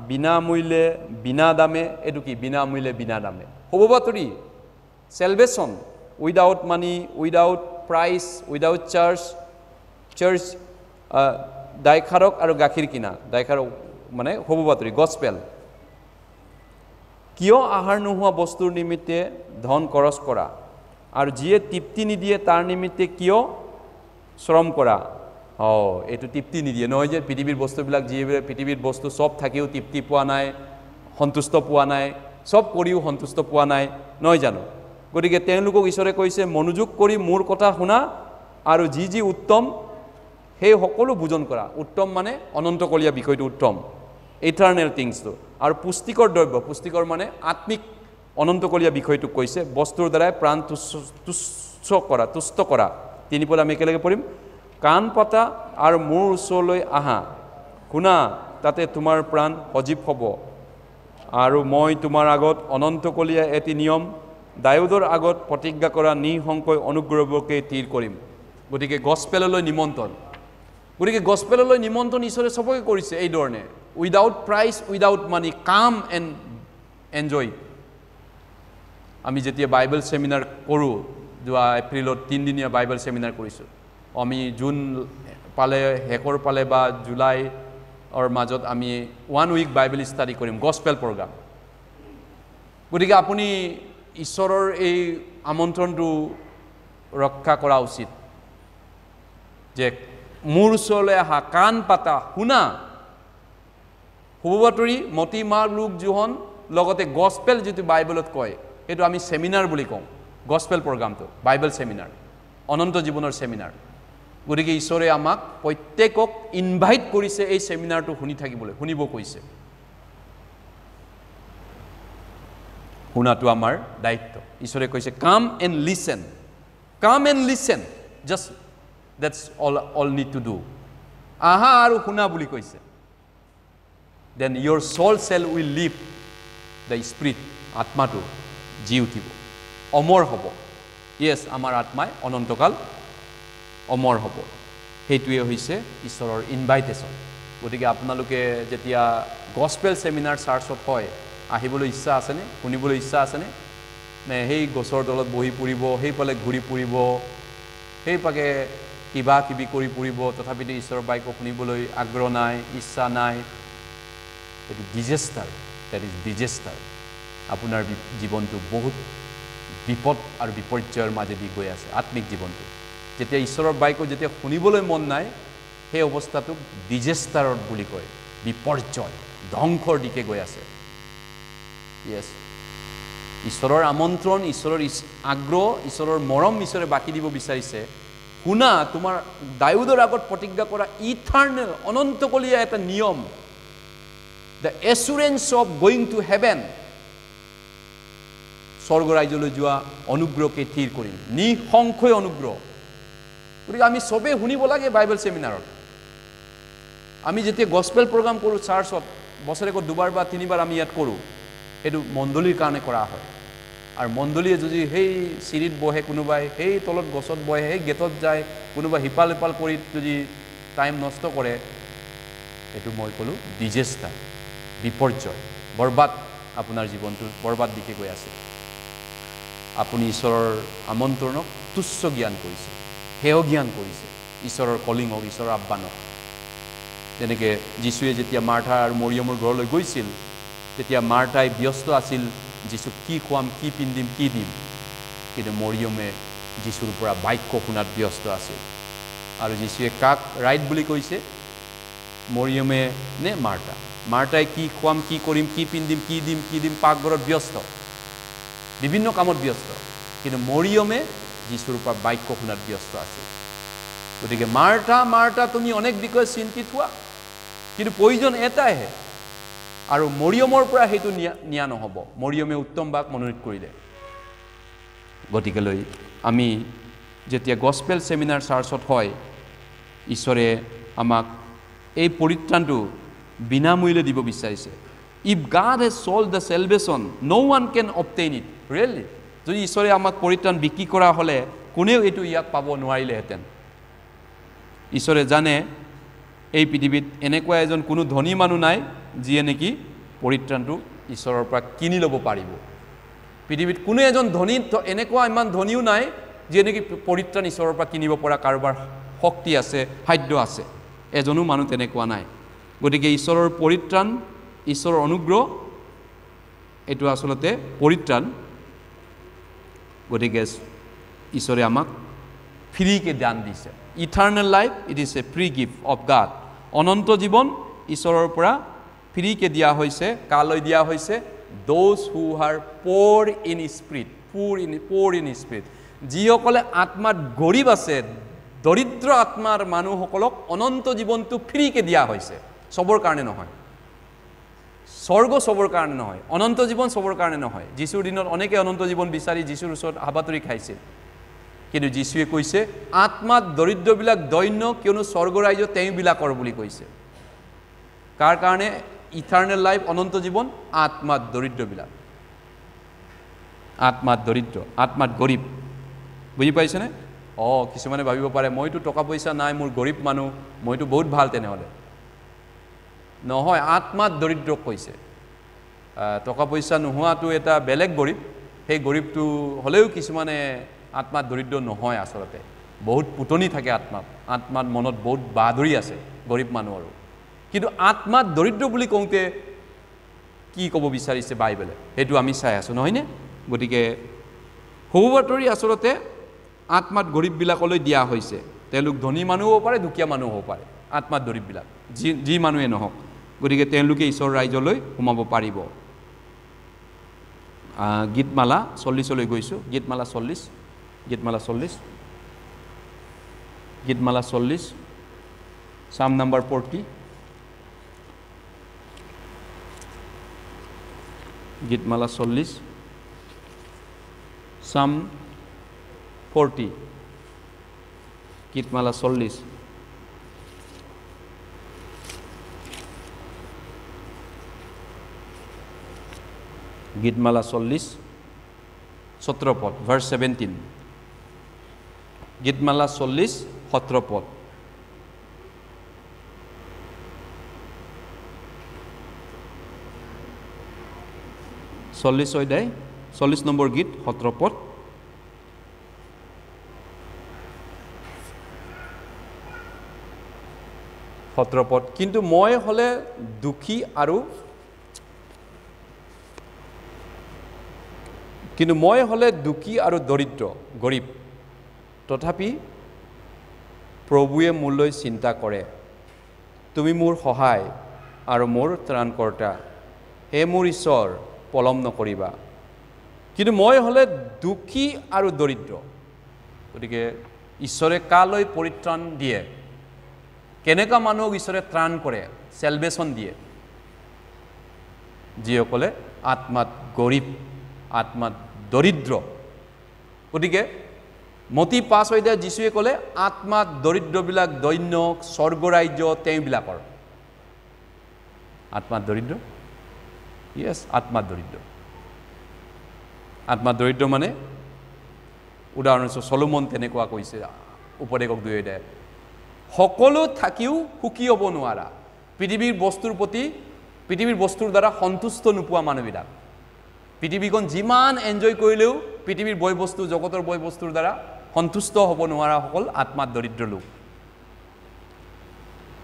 A: বিনামূল্যে বিনা দামে এইটো কি বিনামূল্যে বিনা দামে হ'ব বাতৰি salvation without money without price without church দাইখাৰক আৰু গাখীৰ কিনা দাইখাৰক মানে হ'ব বাতৰি গস্পেল কিয় আহাৰ নোহোৱা বস্তুৰ নিমিত্তে ধন খৰচ কৰা আৰু যিয়ে তৃপ্তি নিদিয়ে তাৰ নিমিত্তে কিয় শ্ৰম কৰা এইটো তৃপ্তি নিদিয়ে নহয় যে পৃথিৱীৰ বস্তুবিলাক যিবোৰে পৃথিৱীৰ বস্তু সব থাকিও তৃপ্তি পোৱা নাই সন্তুষ্ট পোৱা নাই সব কৰিও সন্তুষ্ট পোৱা নাই নহয় জানো গতিকে তেওঁলোকক ঈশ্বৰে কৈছে মনোযোগ কৰি মোৰ কথা শুনা আৰু যি উত্তম সেই সকলো বুজন কৰা উত্তম মানে অনন্তকলীয়া বিষয়টো উত্তম ইটাৰনেল থিংছটো আৰু পুষ্টিকৰ দ্ৰব্য পুষ্টিকৰ মানে আত্মিক অনন্তকলীয়া বিষয়টো কৈছে বস্তুৰ দ্বাৰাই প্ৰাণ তুষ্ট কৰা 3 পদ আমি একেলগে পঢ়িম কাণ পাতা আৰু মোৰ ওচৰলৈ আহা শুনা তাতে তোমাৰ প্ৰাণ সজীৱ হ'ব আৰু মই তোমাৰ আগত অনন্তকলীয়া এটি নিয়ম দায়ুদৰ আগত প্ৰতিজ্ঞা কৰা নিঃসংশয় অনুগ্ৰহকে স্থিৰ কৰিম গতিকে গস্পেললৈ নিমন্ত্ৰণ গতিকে গস্পেললৈ নিমন্ত্ৰণ ঈশ্বৰে সবকে কৰিছে এই ধৰণে উইদাউট প্ৰাইচ উইদাউট মানি কাম এণ্ড এনজয় আমি যেতিয়া বাইবেল সেমিনাৰ কৰোঁ যোৱা এপ্ৰিলত 3 দিনীয়া বাইবেল সেমিনাৰ কৰিছোঁ আমি জুন পালে শেষৰ পালে বা জুলাইৰ মাজত আমি 1 উইক বাইবেল ষ্টাডি কৰিম গস্পেল প্ৰগ্ৰাম গতিকে আপুনি ঈশ্বৰৰ এই আমন্ত্ৰণটো ৰক্ষা কৰা উচিত যে মোৰ ওচৰলৈ আহা কাণ পাতা শুনা শুভবাতৰি মতি মাৰ লোক জোহন লগতে গস্পেল যিটো বাইবেলত কয় এইটো আমি সেমিনাৰ বুলি কওঁ গস্পেল প্ৰগ্ৰামটো বাইবেল সেমিনাৰ অনন্ত জীৱনৰ সেমিনাৰ গতিকে ঈশ্বৰে আমাক প্ৰত্যেকক ইনভাইট কৰিছে এই সেমিনাৰটো শুনিব কৈছে শুনাটো আমাৰ দায়িত্ব ঈশ্বৰে কৈছে come and listen just that's all need to do আহা আৰু শুনা বুলি কৈছে then your soul shall will live the spirit আত্মাটো জি উঠিব অমৰ হ'ব ইয়েছ আমাৰ আত্মাই অনন্তকাল অমৰ হ'ব সেইটোৱে হৈছে ঈশ্বৰৰ ইনভাইটেশ্যন গতিকে আপোনালোকে যেতিয়া গস্পেল সেমিনাৰ চাৰ্চত হয় আহিবলৈ ইচ্ছা আছেনে শুনিবলৈ ইচ্ছা আছেনে নে সেই গছৰ তলত বহি পৰিব সেইফালে ঘূৰি ফুৰিব সেইপাকে কিবা কিবি কৰি ফুৰিব তথাপিতো ঈশ্বৰৰ বাক্য শুনিবলৈ আগ্ৰহ নাই ইচ্ছা নাই এইটো ডিজেষ্টাৰ আপোনাৰ জীৱনটো বহুত বিপদ আৰু বিপৰ্যয়ৰ মাজেদি গৈ আছে আত্মিক জীৱনটো যেতিয়া ঈশ্বৰৰ বাক্য যেতিয়া শুনিবলৈ মন নাই সেই অৱস্থাটোক ডিজেষ্টাৰত বুলি কয় বিপৰ্যয় ধ্বংসৰ দিশে গৈ আছে ইয়েছ ঈশ্বৰৰ আমন্ত্ৰণ ঈশ্বৰৰ আগ্ৰহ ঈশ্বৰৰ মৰম ঈশ্বৰে বাকি দিব বিচাৰিছে শুনা তোমাৰ দাউদৰ আগত প্ৰতিজ্ঞা কৰা ইটাৰনেল অনন্তকলীয়া এটা নিয়ম the assurance of going to heaven স্বৰ্গ ৰাজ্যলৈ যোৱা অনুগ্ৰহকে থিৰ কৰিম নিঃসংশয় অনুগ্ৰহ গতিকে আমি সবে শুনিব লাগে বাইবেল সেমিনাৰত আমি যেতিয়া গস্পেল প্ৰগ্ৰাম কৰোঁ চাৰ্চত বছৰেকত দুবাৰ বা তিনিবাৰ আমি ইয়াত কৰোঁ এইটো মণ্ডলীৰ কাৰণে কৰা হয় আৰু মণ্ডলীয়ে যদি সেই চিৰিত বহে কোনোবাই সেই তলত গছত বহে সেই গেটত যায় কোনোবা হিপাল হিপাল কৰি যদি টাইম নষ্ট কৰে এইটো মই ক'লোঁ ডিজেষ্টাৰ বিপৰ্যয় বৰবাদ আপোনাৰ জীৱনটো বৰবাদ দিশে গৈ আছে আপুনি ঈশ্বৰৰ আমন্ত্ৰণক তুচ্ছ জ্ঞান কৰিছে হেয় জ্ঞান কৰিছে ঈশ্বৰৰ কলিঙক ঈশ্বৰৰ আহ্বানক যেনেকৈ যীশুৱে যেতিয়া মাৰ্থা আৰু মৰিয়মৰ ঘৰলৈ গৈছিল তেতিয়া মাৰ্থাই ব্যস্ত আছিল যীশুক কি খুৱাম কি পিন্ধিম কি দিম কিন্তু মৰিয়মে যীশুৰ পৰা বাক্য শুনাত ব্যস্ত আছিল আৰু যীশুৱে কাক ৰাইট বুলি কৈছে মৰিয়মে নে মাৰ্থাই কি খুৱাম কি কৰিম কি পিন্ধিম কি দিম পাকঘৰত ব্যস্ত বিভিন্ন কামত ব্যস্ত কিন্তু মৰিয়মে যীশুৰ পৰা বাক্য শুনাত ব্যস্ত আছিল গতিকে মাৰ্থা তুমি অনেক বিষয়ে চিন্তিত হোৱা কিন্তু প্ৰয়োজন এটাইহে আৰু মৰিয়মৰ পৰা সেইটো নিয়া নহ'ব মৰিয়মে উত্তম বাক মনোনীত কৰিলে গতিকেলৈ আমি যেতিয়া গস্পেল সেমিনাৰ চাৰ্চত হয় ঈশ্বৰে আমাক এই পৰিত্ৰাণটো বিনামূল্যে দিব বিচাৰিছে if god has sold the salvation no one can obtain it really যদি ঈশ্বৰে আমাক পৰিত্ৰাণ বিক্ৰী কৰা হ'লে কোনেও এইটো ইয়াক পাব নোৱাৰিলেহেঁতেন ঈশ্বৰে জানে এই পৃথিৱীত এনেকুৱা এজন কোনো ধনী মানুহ নাই যিয়ে নেকি পৰিত্ৰাণটো ঈশ্বৰৰ পৰা কিনি ল'ব পাৰিব পৃথিৱীত কোনো এজন ধনী এনেকুৱা ইমান ধনীও নাই যিয়ে নেকি পৰিত্ৰাণ ঈশ্বৰৰ পৰা কিনিব পৰা কাৰোবাৰ শক্তি আছে সাধ্য আছে এজনো মানুহ তেনেকুৱা নাই গতিকে ঈশ্বৰৰ পৰিত্ৰাণ ঈশ্বৰৰ অনুগ্ৰহ এইটো আচলতে পৰিত্ৰাণ গতিকে ঈশ্বৰে আমাক ফ্ৰীকে দান দিছে eternal life it is a free gift of God অনন্ত জীৱন ঈশ্বৰৰ পৰা ফ্ৰীকে দিয়া হৈছে কালৈ দিয়া হৈছে those who are poor in spirit poor in spirit যিসকলে আত্মাত গৰীব আছে দৰিদ্ৰ আত্মাৰ মানুহসকলক অনন্ত জীৱনটো ফ্ৰীকে দিয়া হৈছে সবৰ কাৰণে নহয় স্বৰ্গ সবৰ কাৰণে নহয় অনন্ত জীৱন সবৰ কাৰণে নহয় যীশুৰ দিনত অনেকে অনন্ত জীৱন বিচাৰি যীশুৰ ওচৰত হাবাতৰি খাইছিল কিন্তু যীশুৱে কৈছে আত্মাত দৰিদ্ৰবিলাক দৈন্য কিয়নো স্বৰ্গ ৰাজ্য তেওঁবিলাকৰ বুলি কৈছে কাৰ কাৰণে ইটাৰনেল লাইফ অনন্ত জীৱন আত্মাত দৰিদ্ৰবিলাক আত্মাত দৰিদ্ৰ আত্মাত গৰীব বুজি পাইছেনে কিছুমানে ভাবিব পাৰে মইতো টকা পইচা নাই মোৰ গৰীব মানুহ মইতো বহুত ভাল তেনেহ'লে নহয় আত্মাত দৰিদ্ৰক কৈছে টকা পইচা নোহোৱাটো এটা বেলেগ গৰীব সেই গৰীবটো হ'লেও কিছুমানে আত্মাত দৰিদ্ৰ নহয় আচলতে বহুত পুতনি থাকে আত্মাত মনত বহুত বাদৰি আছে গৰীব মানুহৰো কিন্তু আত্মাত দৰিদ্ৰ বুলি কওঁতে কি ক'ব বিচাৰিছে বাইবেলে সেইটো আমি চাই আছোঁ নহয়নে গতিকে সৌবাতৰি আচলতে আত্মাত গৰীববিলাকলৈ দিয়া হৈছে তেওঁলোক ধনী মানুহ হ'ব পাৰে দুখীয়া মানুহ হ'ব পাৰে আত্মাত দৰিববিলাক যি মানুহে নহওক গতিকে তেওঁলোকে ঈশ্বৰ ৰাজ্যলৈ সোমাব পাৰিব গীতমালা 40লৈ গৈছোঁ গীতমালা 40 সাম নাম্বাৰ 40 গীতমালা 40 সাম 40 গীতমালা 40 গীতমালা 40 17 পদ ভাৰ্স 17 গীতমালা 40 17 পদ অধ্যায় 40 নম্বৰ গীত 17 পদ কিন্তু মই হলে দুখী আৰু কিন্তু মই হ'লে দুখী আৰু দৰিদ্ৰ গৰীব তথাপি প্ৰভুৱে মোলৈ চিন্তা কৰে তুমি মোৰ সহায় আৰু মোৰ ত্ৰাণকৰ্তা হে মোৰ ঈশ্বৰ পলম নকৰিবা কিন্তু মই হ'লে দুখী আৰু দৰিদ্ৰ গতিকে ঈশ্বৰে কালৈ পৰিত্ৰাণ দিয়ে কেনেকা মানুহক ঈশ্বৰে ত্ৰাণ কৰে সেলভেশন দিয়ে যিসকলে আত্মাত গৰীব আত্মাত দৰিদ্ৰ গতিকে মতি 5 অধ্যায় যীশুৱে ক'লে আত্মাত দৰিদ্ৰবিলাক দৈন্য স্বৰ্গৰাজ্য তেওঁবিলাকৰ আত্মাত দৰিদ্ৰ ইয়েস আত্মাত দৰিদ্ৰ মানে উদাহৰণস্বৰূপে সলোমন তেনেকুৱা কৈছে উপদেশক 2 অধ্যায় সকলো থাকিও সুখী হ'ব নোৱাৰা পৃথিৱীৰ বস্তুৰ দ্বাৰা সন্তুষ্ট নোপোৱা মানুহবিলাক পৃথিৱীখন যিমান এনজয় কৰিলেও পৃথিৱীৰ বয় বস্তু জগতৰ বয় বস্তুৰ দ্বাৰা সন্তুষ্ট হ'ব নোৱাৰা সকল আত্মাত দৰিদ্ৰ লোক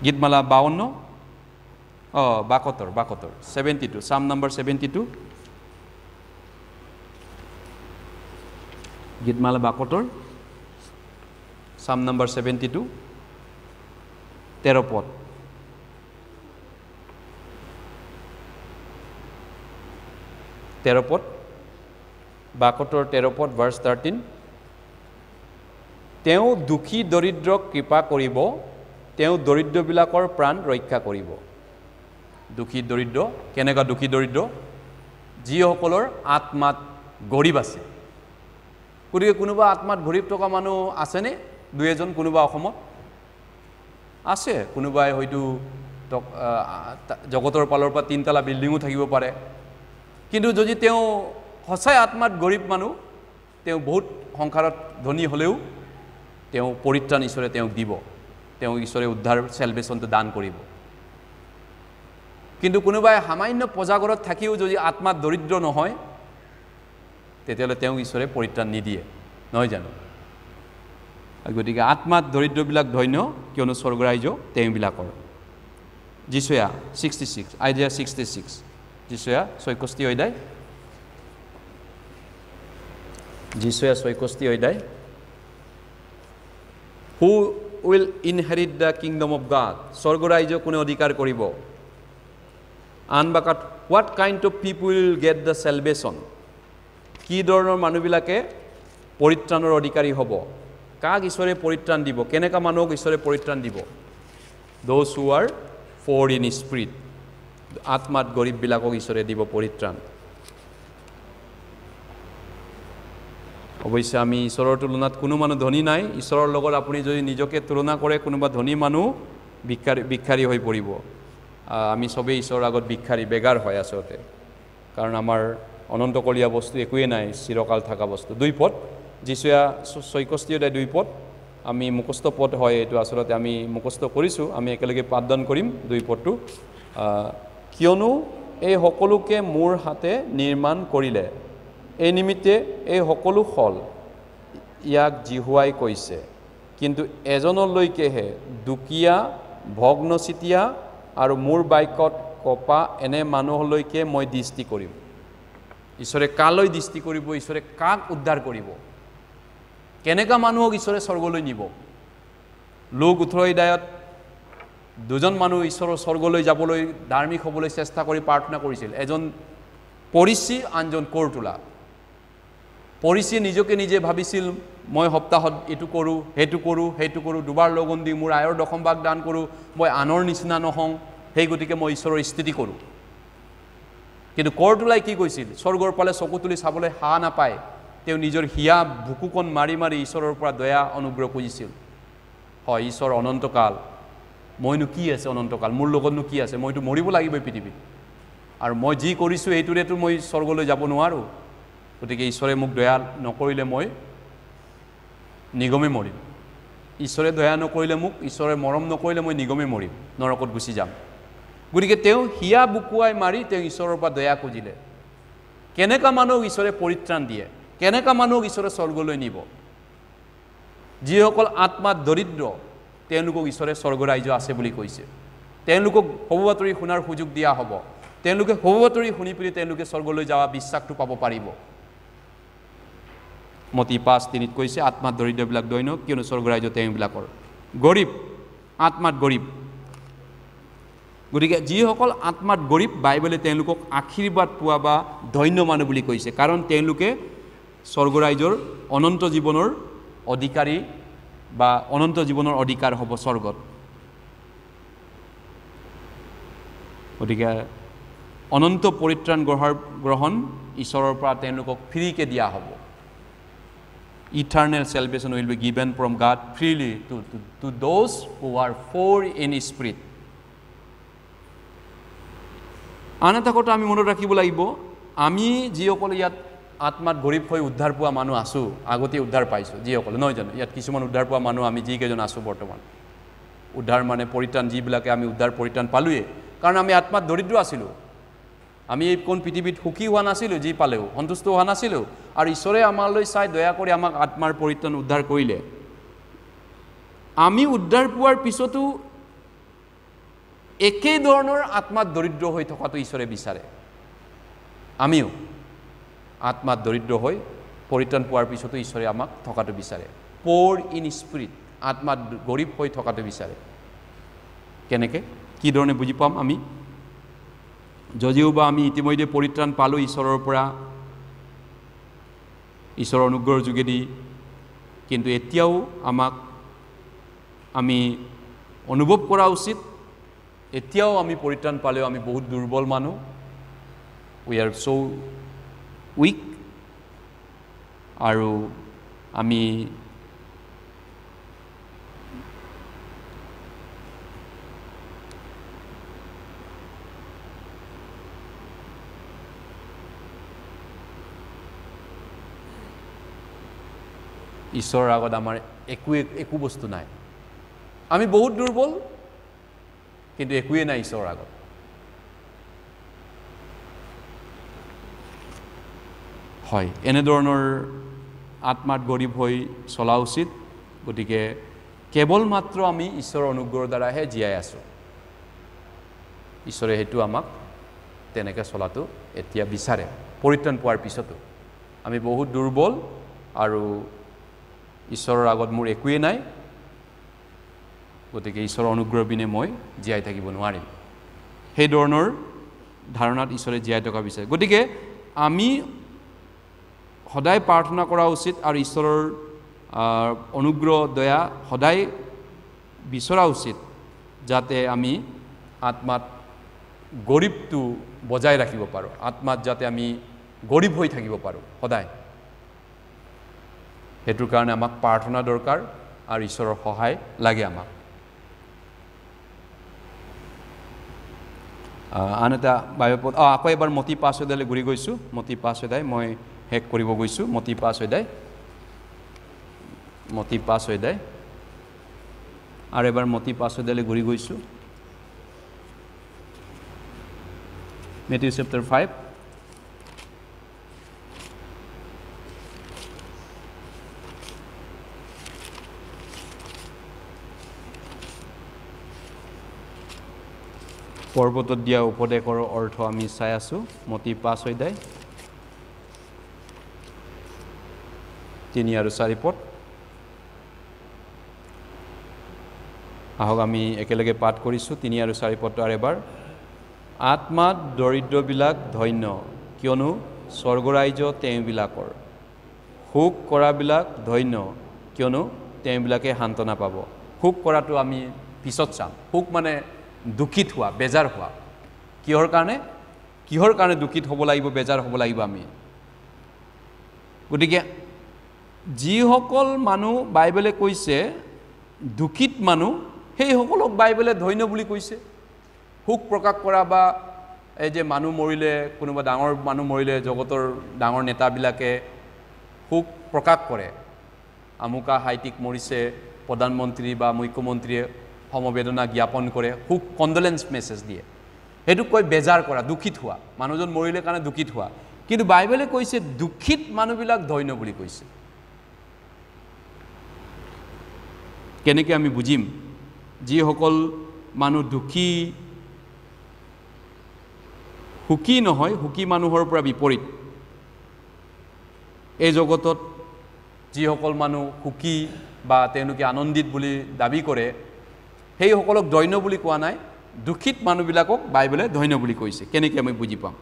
A: গীতমালা 52 72 72 সাম নম্বৰ 72 গীতমালা 72 সাম নম্বৰ 72 13 পদ 72 13 পদ ভাৰ্স 13 তেওঁ দুখী দৰিদ্ৰক কৃপা কৰিব তেওঁ দৰিদ্ৰবিলাকৰ প্ৰাণ ৰক্ষা কৰিব দুখী দৰিদ্ৰ কেনেকা দুখী দৰিদ্ৰ যিসকলৰ আত্মাত গৰীব আছে গতিকে কোনোবা আত্মাত গৰীব থকা মানুহ আছেনে দুই এজন কোনোবা অসমত আছে কোনোবাই হয়তো জগতৰ পালৰ পৰা 3 তলা বিল্ডিঙো থাকিব পাৰে কিন্তু যদি তেওঁ সঁচাই আত্মাত গৰীব মানুহ তেওঁ বহুত সংসাৰত ধনী হ'লেও তেওঁ পৰিত্ৰাণ ঈশ্বৰে তেওঁক দিব তেওঁ ঈশ্বৰে উদ্ধাৰ সেলভেশনটো দান কৰিব কিন্তু কোনোবাই সামান্য প্ৰজাগৰত থাকিও যদি আত্মাত দৰিদ্ৰ নহয় তেতিয়ালে তেওঁ ঈশ্বৰে পৰিত্ৰাণ নিদিয়ে নহয় জানো গতিকে আত্মাত দৰিদ্ৰবিলাক ধন্য কিয়নো স্বৰ্গৰাজ্য তেওঁবিলাকৰ যিশয়া 66 আইডিয়া 66 যিশয়া 66 অধ্যায় যিশয়া 66 অধ্যায় Who will inherit the kingdom of God? স্বৰ্গৰাজ্য কোনে অধিকাৰ কৰিব আনবাকাত what kind of people will get the salvation কি ধৰণৰ মানুহবিলাকে পৰিত্ৰাণৰ অধিকাৰী হ'ব কাক ঈশ্বৰে পৰিত্ৰাণ দিব কেনেকা মানুহক ঈশ্বৰে পৰিত্ৰাণ দিব those who are poor in spirit আত্মাত গৰীববিলাকক ঈশ্বৰে দিব পৰিত্ৰাণ অৱশ্যে আমি ঈশ্বৰৰ তুলনাত কোনো মানুহ ধনী নাই ঈশ্বৰৰ লগত আপুনি যদি নিজকে তুলনা কৰে কোনোবা ধনী মানুহ ভিক্ষাৰী হৈ পৰিব আমি সবেই ঈশ্বৰৰ আগত ভিক্ষাৰী বেগাৰ হয় আচলতে কাৰণ আমাৰ অনন্তকলীয়া বস্তু একোৱে নাই চিৰকাল থকা বস্তু 2 পদ যিশয়া 66 অধ্যায় 2 পদ আমি মুখস্থ পদ হয় এটো আসলতে আমি মুখস্থ কৰিছো আমি একেলগে পাঠদান কৰিম 2 পদটো কিয়নো এই সকলোকে মোৰ হাতে নিৰ্মাণ কৰিলে এই নিমিত্তে এই সকলো ফল ইয়াক জিহুৱাই কৈছে কিন্তু এজনলৈকেহে দুকিয়া ভগ্নচিতিয়া আৰু মোৰ বাইকত কপা এনে মানুহলৈকে মই দৃষ্টি কৰিম ঈশ্বৰে কালৈ দৃষ্টি কৰিব ঈশ্বৰে কাক উদ্ধাৰ কৰিব কেনেকা মানুহক ঈশ্বৰে স্বৰ্গলৈ নিব লোক 18 অধ্যায়ত দুজন মানুহ ঈশ্বৰৰ স্বৰ্গলৈ যাবলৈ ধাৰ্মিক হ'বলৈ চেষ্টা কৰি প্ৰাৰ্থনা কৰিছিল এজন পৰিচি আনজন কৰতোলা পৰিচি নিজকে নিজে ভাবিছিল মই সপ্তাহত এটু কৰো হেতু কৰো দুবাৰ লগন দি মোৰ আয়ৰ দশম ভাগ দান কৰো মই আনৰ নিচিনা নহং সেই গতিকে মই ঈশ্বৰৰ স্থিতি কৰো কিন্তু কৰতোলাই কি কৈছিল স্বৰ্গৰ পালে চকু তুলি চাবলৈ হা নাপায় তেওঁ নিজৰ হিয়া বুকুকন মাৰি মাৰি ঈশ্বৰৰ পৰা দয়া অনুগ্ৰহ খুজিছিল হয় ঈশ্বৰ অনন্তকাল মইনো কি আছে অনন্তকাল মোৰ লগতনো কি আছে মইতো মৰিব লাগিব পৃথিৱীত আৰু মই যি কৰিছো এইটোৰেতো মই স্বৰ্গলৈ যাব নোৱাৰো গতিকে ঈশ্বৰে মোক দয়া নকৰিলে মই নিগমে মৰিম ঈশ্বৰে দয়া নকৰিলে মোক ঈশ্বৰে মৰম নকৰিলে মই নিগমে মৰিম নৰকত গুচি যাম গতিকে তেওঁ হিয়া বুকুৱাই মাৰি তেওঁ ঈশ্বৰৰ পৰা দয়া খুজিলে কেনেকা মানুহক ঈশ্বৰে পৰিত্ৰাণ দিয়ে কেনেকা মানুহক ঈশ্বৰে স্বৰ্গলৈ নিব যিসকল আত্মাত দৰিদ্ৰ তেওঁলোকক ঈশ্বৰে স্বৰ্গৰাজ্য আছে বুলি কৈছে তেওঁলোকক হববাতৰি শুনাৰ সুযোগ দিয়া হ'ব তেওঁলোকে হববাতৰি শুনি পিনি তেওঁলোকে স্বৰ্গলৈ যোৱা বিশ্বাসটো পাব পাৰিব মতি 5:3 কৈছে আত্মাত দৰিদ্ৰবিলাক ধন্য কিয়নো স্বৰ্গৰাজ্য তেওঁবিলাকৰ গৰীব আত্মাত গৰীব গতিকে যিসকল আত্মাত গৰীব বাইবেলে তেওঁলোকক আশীৰ্বাদ পোৱা বা ধন্য মানুহ বুলি কৈছে কাৰণ তেওঁলোকে স্বৰ্গৰাজ্যৰ অনন্ত জীৱনৰ অধিকাৰী বা অনন্ত জীৱনৰ অধিকাৰ হ'ব স্বৰ্গত গতিকে অনন্ত পৰিত্ৰাণ গ্ৰহণ ঈশ্বৰৰ পৰা তেওঁলোকক ফ্ৰীকে দিয়া হ'ব eternal salvation will be given from God freely to those who are poor in spirit আন এটা কথা আমি মনত ৰাখিব লাগিব আমি যিসকল ইয়াত আত্মাত গৰীব হৈ উদ্ধাৰ পোৱা মানুহ আছো আগতে উদ্ধাৰ পাইছো যিসকল নহয় জানো ইয়াত কিছুমান উদ্ধাৰ পোৱা মানুহ আমি যিকেইজন আছো বৰ্তমান উদ্ধাৰ মানে পৰিত্ৰাণ যিবিলাকে আমি উদ্ধাৰ পৰিত্ৰাণ পালোৱে কাৰণ আমি আত্মাত দৰিদ্ৰ আছিলো আমি এই কোন পৃথিৱীত সুখী হোৱা নাছিলো যি পালেও সন্তুষ্ট হোৱা নাছিলো আৰু ঈশ্বৰে আমালৈ চাই দয়া কৰি আমাক আত্মাৰ পৰিত্ৰাণ উদ্ধাৰ কৰিলে আমি উদ্ধাৰ পোৱাৰ পিছতো একে ধৰণৰ আত্মাত দৰিদ্ৰ হৈ থকাটো ঈশ্বৰে বিচাৰে আমিও আত্মাত দৰিদ্ৰ হৈ পৰিত্ৰাণ পোৱাৰ পিছতো ঈশ্বৰে আমাক থকাটো বিচাৰে poor in spirit আত্মাত গৰীব হৈ থকাটো বিচাৰে কেনেকৈ কি ধৰণে বুজি পাম আমি যদিও বা আমি ইতিমধ্যে পৰিত্ৰাণ পালো ঈশ্বৰৰ পৰা ঈশ্বৰৰ অনুগ্ৰহৰ যোগেদি কিন্তু এতিয়াও আমাক আমি অনুভৱ কৰা উচিত এতিয়াও আমি পৰিত্ৰাণ পালেও আমি বহুত দুৰ্বল মানুহ উই আৰ সো উইক আৰু আমি ঈশ্বৰৰ আগত আমাৰ একো বস্তু নাই আমি বহুত দুৰ্বল কিন্তু একোৱে নাই ঈশ্বৰৰ আগত হয় এনে ধৰণৰ আত্মাত গৰীব হৈ চলা উচিত গতিকে কেৱল মাত্ৰ আমি ঈশ্বৰৰ অনুগ্ৰহৰ দ্বাৰাহে জীয়াই আছো ঈশ্বৰে হেতু আমাক তেনেকৈ চলাটো এতিয়া বিচাৰে পৰিত্ৰাণ পোৱাৰ পিছতো আমি বহুত দুৰ্বল আৰু ঈশ্বৰৰ আগত মোৰ একোৱে নাই গতিকে ঈশ্বৰৰ অনুগ্ৰহ বিনে মই জীয়াই থাকিব নোৱাৰিম সেই ধৰণৰ ধাৰণাত ঈশ্বৰে জীয়াই থকা বিচাৰে গতিকে আমি সদায় প্ৰাৰ্থনা কৰা উচিত আৰু ঈশ্বৰৰ অনুগ্ৰহ দয়া সদায় বিচৰা উচিত যাতে আমি আত্মাত গৰীবটো বজাই ৰাখিব পাৰোঁ আত্মাত যাতে আমি গৰীব হৈ থাকিব পাৰোঁ সদায় হেতুৰ কাৰণে আমাক প্ৰাৰ্থনা দৰকাৰ আৰু ঈশ্বৰৰ সহায় লাগে আমাক আন এটা বাইবেল আকৌ এবাৰ মতি 5 অধ্যায়লৈ ঘূৰি গৈছোঁ মতি 5 অধ্যায় মই শেষ কৰিব গৈছোঁ মতি 5 অধ্যায় আৰু এবাৰ মতি 5 অধ্যায়লৈ ঘূৰি গৈছোঁ Matthew chapter 5 পৰ্বতত দিয়া উপদেশৰ অৰ্থ আমি চাই আছোঁ মতি 5 অধ্যায় 3 আৰু 4 পদ আহক আমি একেলগে পাঠ কৰিছোঁ 3 আৰু 4 পদটো আৰু এবাৰ আত্মাত দৰিদ্ৰবিলাক ধন্য কিয়নো স্বৰ্গৰাজ্য তেওঁবিলাকৰ শোক কৰাবিলাক ধন্য কিয়নো তেওঁবিলাকে সান্তনা পাব শোক কৰাটো আমি পিছত চাম শোক মানে দুখিত হোৱা বেজাৰ হোৱা কিহৰ কাৰণে দুখিত হ'ব লাগিব বেজাৰ হ'ব লাগিব আমি গতিকে যিসকল মানুহ বাইবেলে কৈছে দুখিত মানুহ সেইসকলক বাইবেলে ধন্য বুলি কৈছে শোক প্ৰকাশ কৰা বা এই যে মানুহ মৰিলে কোনোবা ডাঙৰ মানুহ মৰিলে জগতৰ ডাঙৰ নেতাবিলাকে শোক প্ৰকাশ কৰে আমুকা হাইটিক মৰিছে প্ৰধানমন্ত্ৰী বা মুখ্যমন্ত্ৰীয়ে সমবেদনা জ্ঞাপন কৰে শোক কণ্ডলেন্স মেছেজ দিয়ে সেইটো কয় বেজাৰ কৰা দুখিত হোৱা মানুহজন মৰিলে কাৰণে দুখিত হোৱা কিন্তু বাইবেলে কৈছে দুখিত মানুহবিলাক ধন্য বুলি কৈছে কেনেকৈ আমি বুজিম যিসকল মানুহ সুখী নহয় সুখী মানুহৰ পৰা বিপৰীত এই জগতত যিসকল মানুহ সুখী বা তেওঁলোকে আনন্দিত বুলি দাবী কৰে সেইসকলক দৈন্য বুলি কোৱা নাই দুখিত মানুহবিলাকক বাইবেলে দৈন্য বুলি কৈছে কেনেকৈ আমি বুজি পাম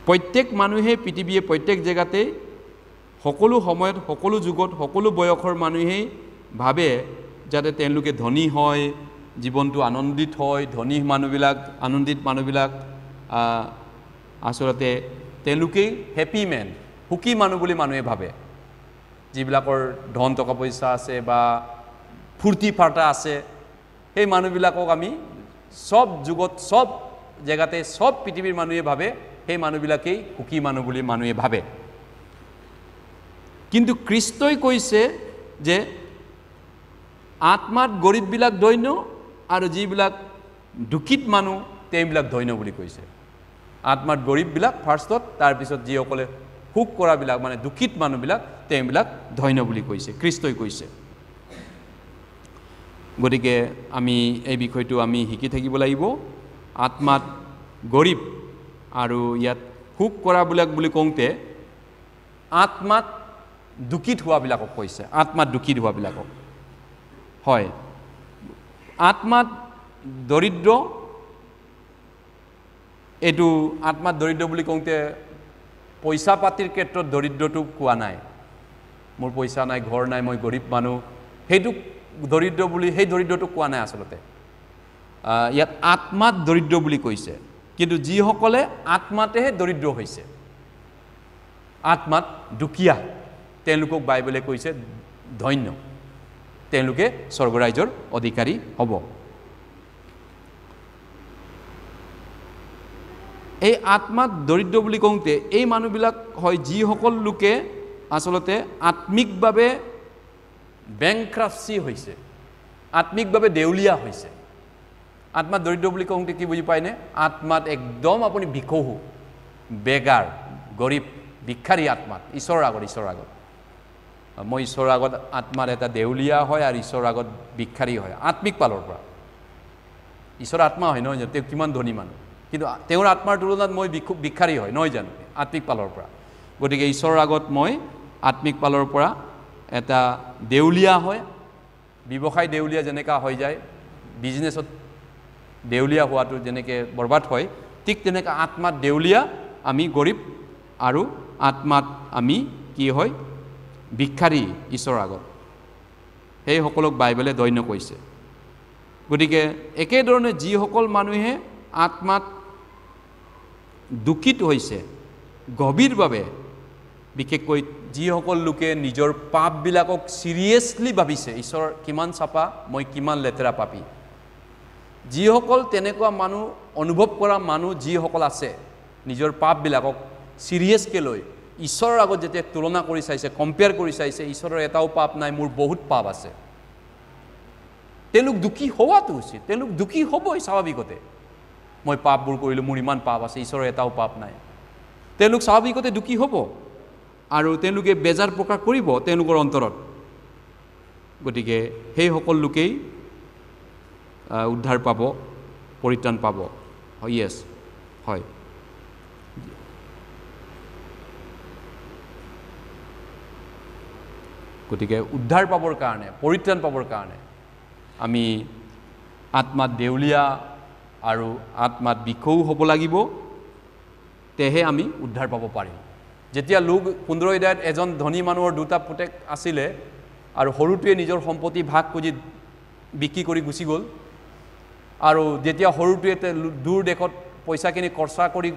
A: প্ৰত্যেক মানুহে পৃথিৱীয়ে প্ৰত্যেক জেগাতে সকলো সময়ত সকলো যুগত সকলো বয়সৰ মানুহেই ভাবে যাতে তেওঁলোকে ধনী হয় জীৱনটো আনন্দিত হয় ধনী মানুহবিলাক আনন্দিত মানুহবিলাক আসলতে তেওঁলোকেই হেপী মেন সুখী মানুহ বুলি মানুহে ভাবে যিবিলাকৰ ধন টকা পইচা আছে বা ফূৰ্তি ফাৰ্তা আছে সেই মানুহবিলাকক আমি সব যুগত সব জেগাতে সব পৃথিৱীৰ মানুহে ভাবে সেই মানুহবিলাকেই সুখী মানুহ বুলি মানুহে ভাবে কিন্তু খ্ৰীষ্টই কৈছে যে আত্মাত গৰীববিলাক দৈন্য আৰু যিবিলাক দুখিত মানুহ তেওঁবিলাক দৈন্য বুলি কৈছে আত্মাত গৰীববিলাক ফাৰ্ষ্টত তাৰপিছত যিসকলে সুখ কৰাবিলাক মানে দুখিত মানুহবিলাক তেওঁবিলাক দৈন্য বুলি কৈছে খ্ৰীষ্টই কৈছে গতিকে আমি এই বিষয়টো আমি শিকি থাকিব লাগিব আত্মাত গৰীব আৰু ইয়াত সুখ কৰাবিলাক বুলি কওঁতে আত্মাত দুখিত হোৱাবিলাকক কৈছে আত্মাত দুখিত হোৱাবিলাকক হয় আত্মাত দৰিদ্ৰ এইটো আত্মাত দৰিদ্ৰ বুলি কওঁতে পইচা পাতিৰ ক্ষেত্ৰত দৰিদ্ৰটো কোৱা নাই মোৰ পইচা নাই ঘৰ নাই মই গৰীব মানুহ সেইটো দৰিদ্ৰ বুলি সেই দৰিদ্ৰটো কোৱা নাই আসলতে ইয়াত আত্মাত দৰিদ্ৰ বুলি কৈছে কিন্তু যিসকলে আত্মাতেহে দৰিদ্ৰ হৈছে আত্মাত দুখীয়া তেওঁলোকক বাইবেলে কৈছে ধন্য তেওঁলোকে স্বৰ্গৰাজ্যৰ অধিকাৰী হ'ব এই আত্মাত দৰিদ্ৰ বুলি কওঁতে এই মানুহবিলাক হয় যিসকল লোকে আসলতে আত্মিকভাৱে বেংক্ৰাপচি হৈছে আত্মিকভাৱে দেউলীয়া হৈছে আত্মাত দৰিদ্ৰ বুলি কওঁতে কি বুজি পায়নে আত্মাত একদম আপুনি ভিকহু বেগাৰ গৰীব ভিক্ষাৰী আত্মাত ঈশ্বৰৰ আগত মই ঈশ্বৰৰ আগত আত্মাৰ এটা দেউলীয়া হয় আৰু ঈশ্বৰৰ আগত ভিক্ষাৰী হয় আত্মিক পালৰ পৰা ঈশ্বৰ আত্মা হয় নহয় জানো তেওঁ কিমান ধনী মানুহ কিন্তু তেওঁৰ আত্মাৰ তুলনাত মই ভিক্ষাৰী হয় নহয় জানো আত্মিক পালৰ পৰা গতিকে ঈশ্বৰৰ আগত মই আত্মিক পালৰ পৰা এটা দেউলীয়া হয় ব্যৱসায় দেউলীয়া যেনেকা হৈ যায় বিজনেছত দেউলীয়া হোৱাটো যেনেকৈ বৰবাদ হয় ঠিক তেনেকৈ আত্মাত দেউলীয়া আমি গৰীব আৰু আত্মাত আমি কি হয় ভিক্ষাৰী ঈশ্বৰৰ আগত সেইসকলক বাইবেলে দৈন্য কৈছে গতিকে একেধৰণে যিসকল মানুহে আত্মাত দুখিত হৈছে গভীৰভাৱে বিশেষকৈ যিসকল লোকে নিজৰ পাপবিলাকক চিৰিয়াছলি ভাবিছে ঈশ্বৰ কিমান চাপা মই কিমান লেতেৰা পাপী যিসকল তেনেকুৱা মানুহ অনুভৱ কৰা মানুহ যিসকল আছে নিজৰ পাপবিলাকক চিৰিয়াছকৈ লৈ ঈশ্বৰৰ আগত যেতিয়া তুলনা কৰি চাইছে কম্পেয়াৰ কৰি চাইছে ঈশ্বৰৰ এটাও পাপ নাই মোৰ বহুত পাপ আছে তেওঁলোক দুখী হোৱাটো উচিত তেওঁলোক দুখী হ'বই স্বাভাৱিকতে মই পাপবোৰ কৰিলোঁ মোৰ ইমান পাপ আছে ঈশ্বৰৰ এটাও পাপ নাই তেওঁলোক স্বাভাৱিকতে দুখী হ'ব আৰু তেওঁলোকে বেজাৰ প্ৰকাশ কৰিব তেওঁলোকৰ অন্তৰত গতিকে সেইসকল লোকেই উদ্ধাৰ পাব পৰিত্ৰাণ পাব য়েছ হয় গতিকে উদ্ধাৰ পাবৰ কাৰণে পৰিত্ৰাণ পাবৰ কাৰণে আমি আত্মাত দেউলীয়া আৰু আত্মাত বিকহু হ'ব লাগিব তেহে আমি উদ্ধাৰ পাব পাৰিম যেতিয়া লোক 15 অধ্যায়ত এজন ধনী মানুহৰ দুটা পুতেক আছিলে আৰু সৰুটোৱে নিজৰ সম্পত্তি ভাগ খুজি বিক্ৰী কৰি গুচি গ'ল আৰু যেতিয়া সৰুটোৱে দূৰ দেশত পইচাখিনি খৰচা কৰি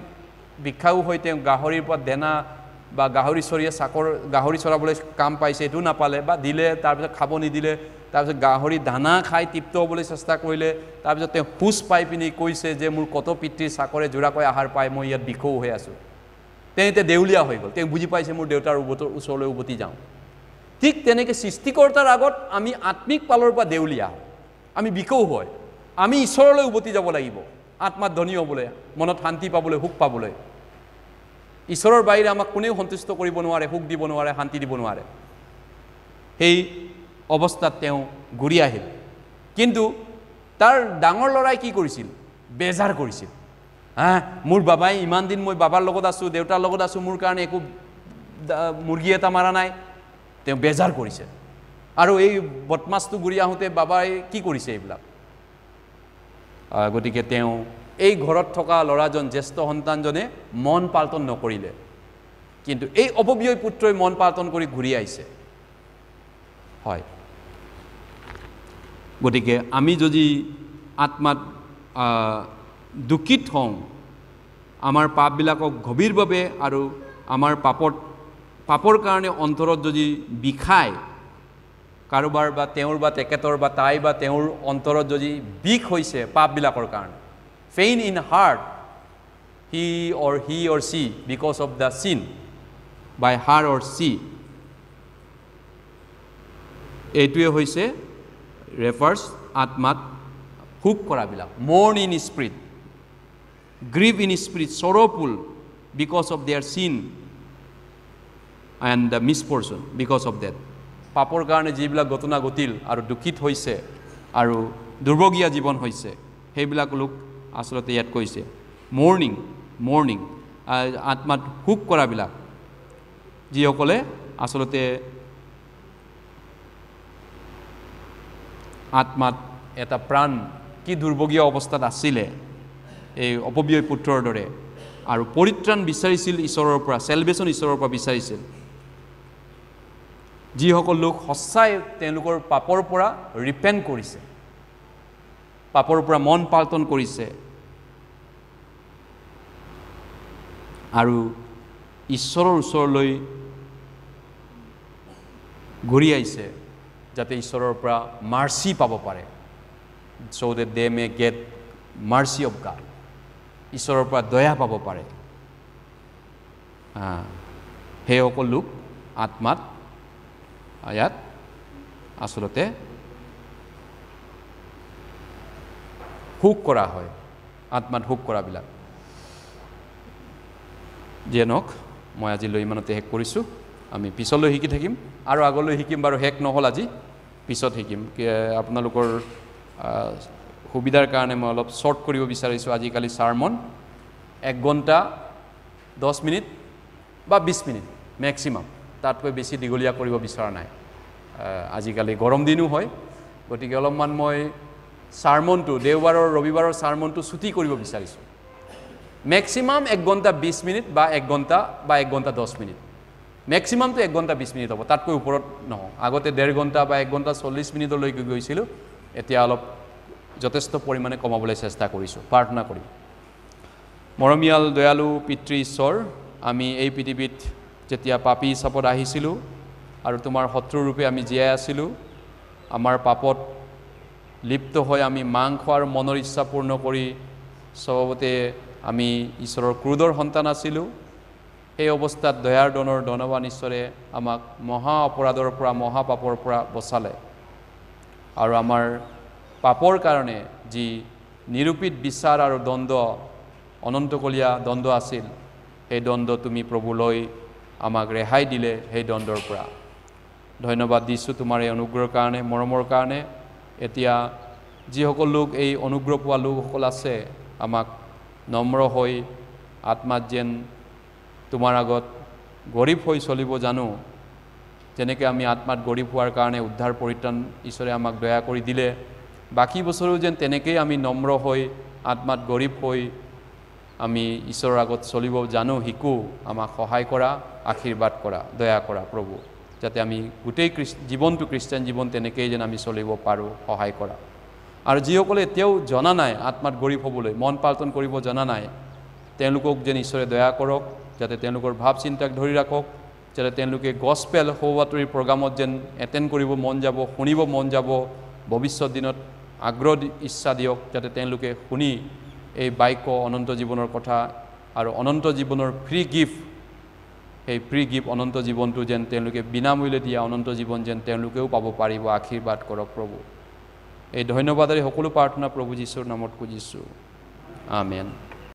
A: ভিক্ষাও হৈ তেওঁ গাহৰিৰ পৰা দেনা বা গাহৰি চৰিয়ে গাহৰি চৰাবলৈ কাম পাইছে এইটো নাপালে বা দিলে তাৰপিছত খাব নিদিলে তাৰপিছত গাহৰি দানা খাই তৃপ্ত হ'বলৈ চেষ্টা কৰিলে তাৰপিছত তেওঁ হুচ পাই পিনি কৈছে যে মোৰ কত পিতৃৰ চাকৰে জোৰাকৈ আহাৰ পাই মই ইয়াত বিকহু হৈ আছোঁ তেওঁ এতিয়া দেউলীয়া হৈ গ'ল তেওঁ বুজি পাইছে মোৰ দেউতাৰ ওচৰলৈ উভতি যাওঁ ঠিক তেনেকৈ সৃষ্টিকৰ্তাৰ আগত আমি আত্মিক পালৰ পৰা দেউলীয়া আমি বিকহু হয় আমি ঈশ্বৰলৈ উভতি যাব লাগিব আত্মাত ধনী হ'বলৈ মনত শান্তি পাবলৈ সুখ পাবলৈ ঈশ্বৰৰ বাহিৰে আমাক কোনেও সন্তুষ্ট কৰিব নোৱাৰে সুখ দিব নোৱাৰে শান্তি দিব নোৱাৰে সেই অৱস্থাত তেওঁ ঘূৰি আহিল কিন্তু তাৰ ডাঙৰ ল'ৰাই কি কৰিছিল বেজাৰ কৰিছিল মোৰ বাবাই ইমান দিন মই বাবাৰ লগত আছোঁ দেউতাৰ লগত আছোঁ মোৰ কাৰণে একো মুৰ্গী এটা মাৰা নাই তেওঁ বেজাৰ কৰিছে আৰু এই বদমাছটো ঘূৰি আহোঁতে বাবাই কি কৰিছে এইবিলাক গতিকে তেওঁ এই ঘৰত থকা ল'ৰাজন জ্যেষ্ঠ সন্তানজনে মন পাল্টন নকৰিলে কিন্তু এই অপব্যয় পুত্ৰই মন পাল্টন কৰি ঘূৰি আহিছে হয় গতিকে আমি যদি আত্মাত দুখিত হওঁ আমাৰ পাপবিলাকক গভীৰভাৱে আৰু আমাৰ পাপৰ কাৰণে অন্তৰত যদি বিষায় কাৰোবাৰ বা তেওঁৰ বা তেখেতৰ বা তাই বা তেওঁৰ অন্তৰত যদি বিষ হৈছে পাপবিলাকৰ কাৰণে pain in heart he or she because of the sin by her or C এইটোৱে হৈছে ৰেফাৰ্ছ আত্মাত শোক কৰাবিলাক mourn in spirit grieve in spirit sorrowful because of their sin and the misfortune because of debt পাপৰ কাৰণে যিবিলাক ঘটনা ঘটিল আৰু দুখিত হৈছে আৰু দুৰ্ভগীয়া জীৱন হৈছে সেইবিলাক লোক আচলতে ইয়াত কৈছে মৰ্নিং আত্মাত শোক কৰাবিলাক যিসকলে আচলতে আত্মাত এটা প্ৰাণ কি দুৰ্ভগীয়া অৱস্থাত আছিলে এই অপব্যয় পুত্ৰৰ দৰে আৰু পৰিত্ৰাণ বিচাৰিছিল ঈশ্বৰৰ পৰা চেলভেশ্যন ঈশ্বৰৰ পৰা বিচাৰিছিল যিসকল লোক সঁচাই তেওঁলোকৰ পাপৰ পৰা ৰিপেণ্ট কৰিছে পাপৰ পৰা মন পাল্টন কৰিছে আৰু ঈশ্বৰৰ ওচৰলৈ ঘূৰি আহিছে যাতে ঈশ্বৰৰ পৰা মাৰ্চি পাব পাৰে so that they may get mercy of God ঈশ্বৰৰ পৰা দয়া পাব পাৰে সেই সকল লোক আত্মাত ইয়াত আচলতে শোক কৰা হয় আত্মাত শোক কৰাবিলাক যিয়ে নহওক মই আজিলৈ ইমানতে শেষ কৰিছোঁ আমি পিছলৈ শিকি থাকিম আৰু আগলৈ শিকিম বাৰু শেষ নহ'ল আজি পিছত শিকিম আপোনালোকৰ সুবিধাৰ কাৰণে মই অলপ শ্বৰ্ট কৰিব বিচাৰিছোঁ আজিকালি চাৰ্মন 1 ঘণ্টা 10 মিনিট বা 20 মিনিট মেক্সিমাম তাতকৈ বেছি দীঘলীয়া কৰিব বিচৰা নাই আজিকালি গৰম দিনো হয় গতিকে অলপমান মই চাৰ্মনটো দেওবাৰৰ ৰবিবাৰৰ চাৰ্মনটো ছুটি কৰিব বিচাৰিছোঁ মেক্সিমাম 1 ঘণ্টা 20 মিনিট বা 1 ঘণ্টা বা 1 ঘণ্টা 10 মিনিট মেক্সিমামটো 1 ঘণ্টা 20 মিনিট হ'ব তাতকৈ ওপৰত নহয় আগতে 1.5 ঘণ্টা বা 1 ঘণ্টা 40 মিনিটলৈকে গৈছিলোঁ এতিয়া অলপ যথেষ্ট পৰিমাণে কমাবলৈ চেষ্টা কৰিছোঁ প্ৰাৰ্থনা কৰিম মৰমীয়াল দয়ালু পিতৃ ঈশ্বৰ আমি এই পৃথিৱীত যেতিয়া পাপী হিচাপত আহিছিলোঁ আৰু তোমাৰ শত্ৰুৰূপে আমি জীয়াই আছিলোঁ আমাৰ পাপত লিপ্ত হৈ আমি মাংস আৰু মনৰ ইচ্ছা পূৰ্ণ কৰি স্বভাৱতে আমি ঈশ্বৰৰ ক্ৰোধৰ সন্তান আছিলোঁ এই অৱস্থাত দয়াৰ দনৰ ধনৱান ঈশ্বৰে আমাক মহা অপৰাধৰ পৰা মহা পাপৰ পৰা বচালে আৰু আমাৰ পাপৰ কাৰণে যি নিৰূপিত বিচাৰ আৰু দণ্ড অনন্তকলীয়া দণ্ড আছিল সেই দণ্ড তুমি প্ৰভু লৈ আমাক ৰেহাই দিলে সেই দণ্ডৰ পৰা ধন্যবাদ দিছোঁ তোমাৰ এই অনুগ্ৰহৰ কাৰণে মৰমৰ কাৰণে এতিয়া যিসকল লোক এই অনুগ্ৰহ পোৱা লোকসকল আছে আমাক নম্ৰ হৈ আত্মাত যেন তোমাৰ আগত গৰীব হৈ চলিব জানো যেনেকৈ আমি আত্মাত গৰীব হোৱাৰ কাৰণে উদ্ধাৰ পৰিত্ৰাণ ঈশ্বৰে আমাক দয়া কৰি দিলে বাকী বছৰো যেন তেনেকৈ আমি নম্ৰ হৈ আত্মাত গৰীব হৈ আমি ঈশ্বৰৰ আগত চলিব জানো শিকো আমাক সহায় কৰা আশীৰ্বাদ কৰা দয়া কৰা প্ৰভু যাতে আমি গোটেই জীৱনটো খ্ৰীষ্টান জীৱন তেনেকৈয়ে যেন আমি চলিব পাৰোঁ সহায় কৰা আৰু যিসকলে এতিয়াও জনা নাই আত্মাত গৰীব হ'বলৈ মন পাল্টন কৰিব জনা নাই তেওঁলোকক যেন ঈশ্বৰে দয়া কৰক যাতে তেওঁলোকৰ ভাৱ চিন্তাক ধৰি ৰাখক যাতে তেওঁলোকে গছপেল সৌবাতৰি প্ৰগ্ৰামত যেন এটেণ্ড কৰিব মন যাব শুনিব মন যাব ভৱিষ্যত দিনত আগ্ৰহ ইচ্ছা দিয়ক যাতে তেওঁলোকে শুনি এই বাক্য অনন্ত জীৱনৰ কথা আৰু অনন্ত জীৱনৰ ফ্ৰী গিফ্ট সেই ফ্ৰী গিফ্ট অনন্ত জীৱনটো যেন তেওঁলোকে বিনামূল্যে দিয়া অনন্ত জীৱন যেন তেওঁলোকেও পাব পাৰিব আশীৰ্বাদ কৰক প্ৰভু এই ধন্যবাদেৰে সকলো প্ৰাৰ্থনা প্ৰভু যীশুৰ নামত খুজিছোঁ আমেন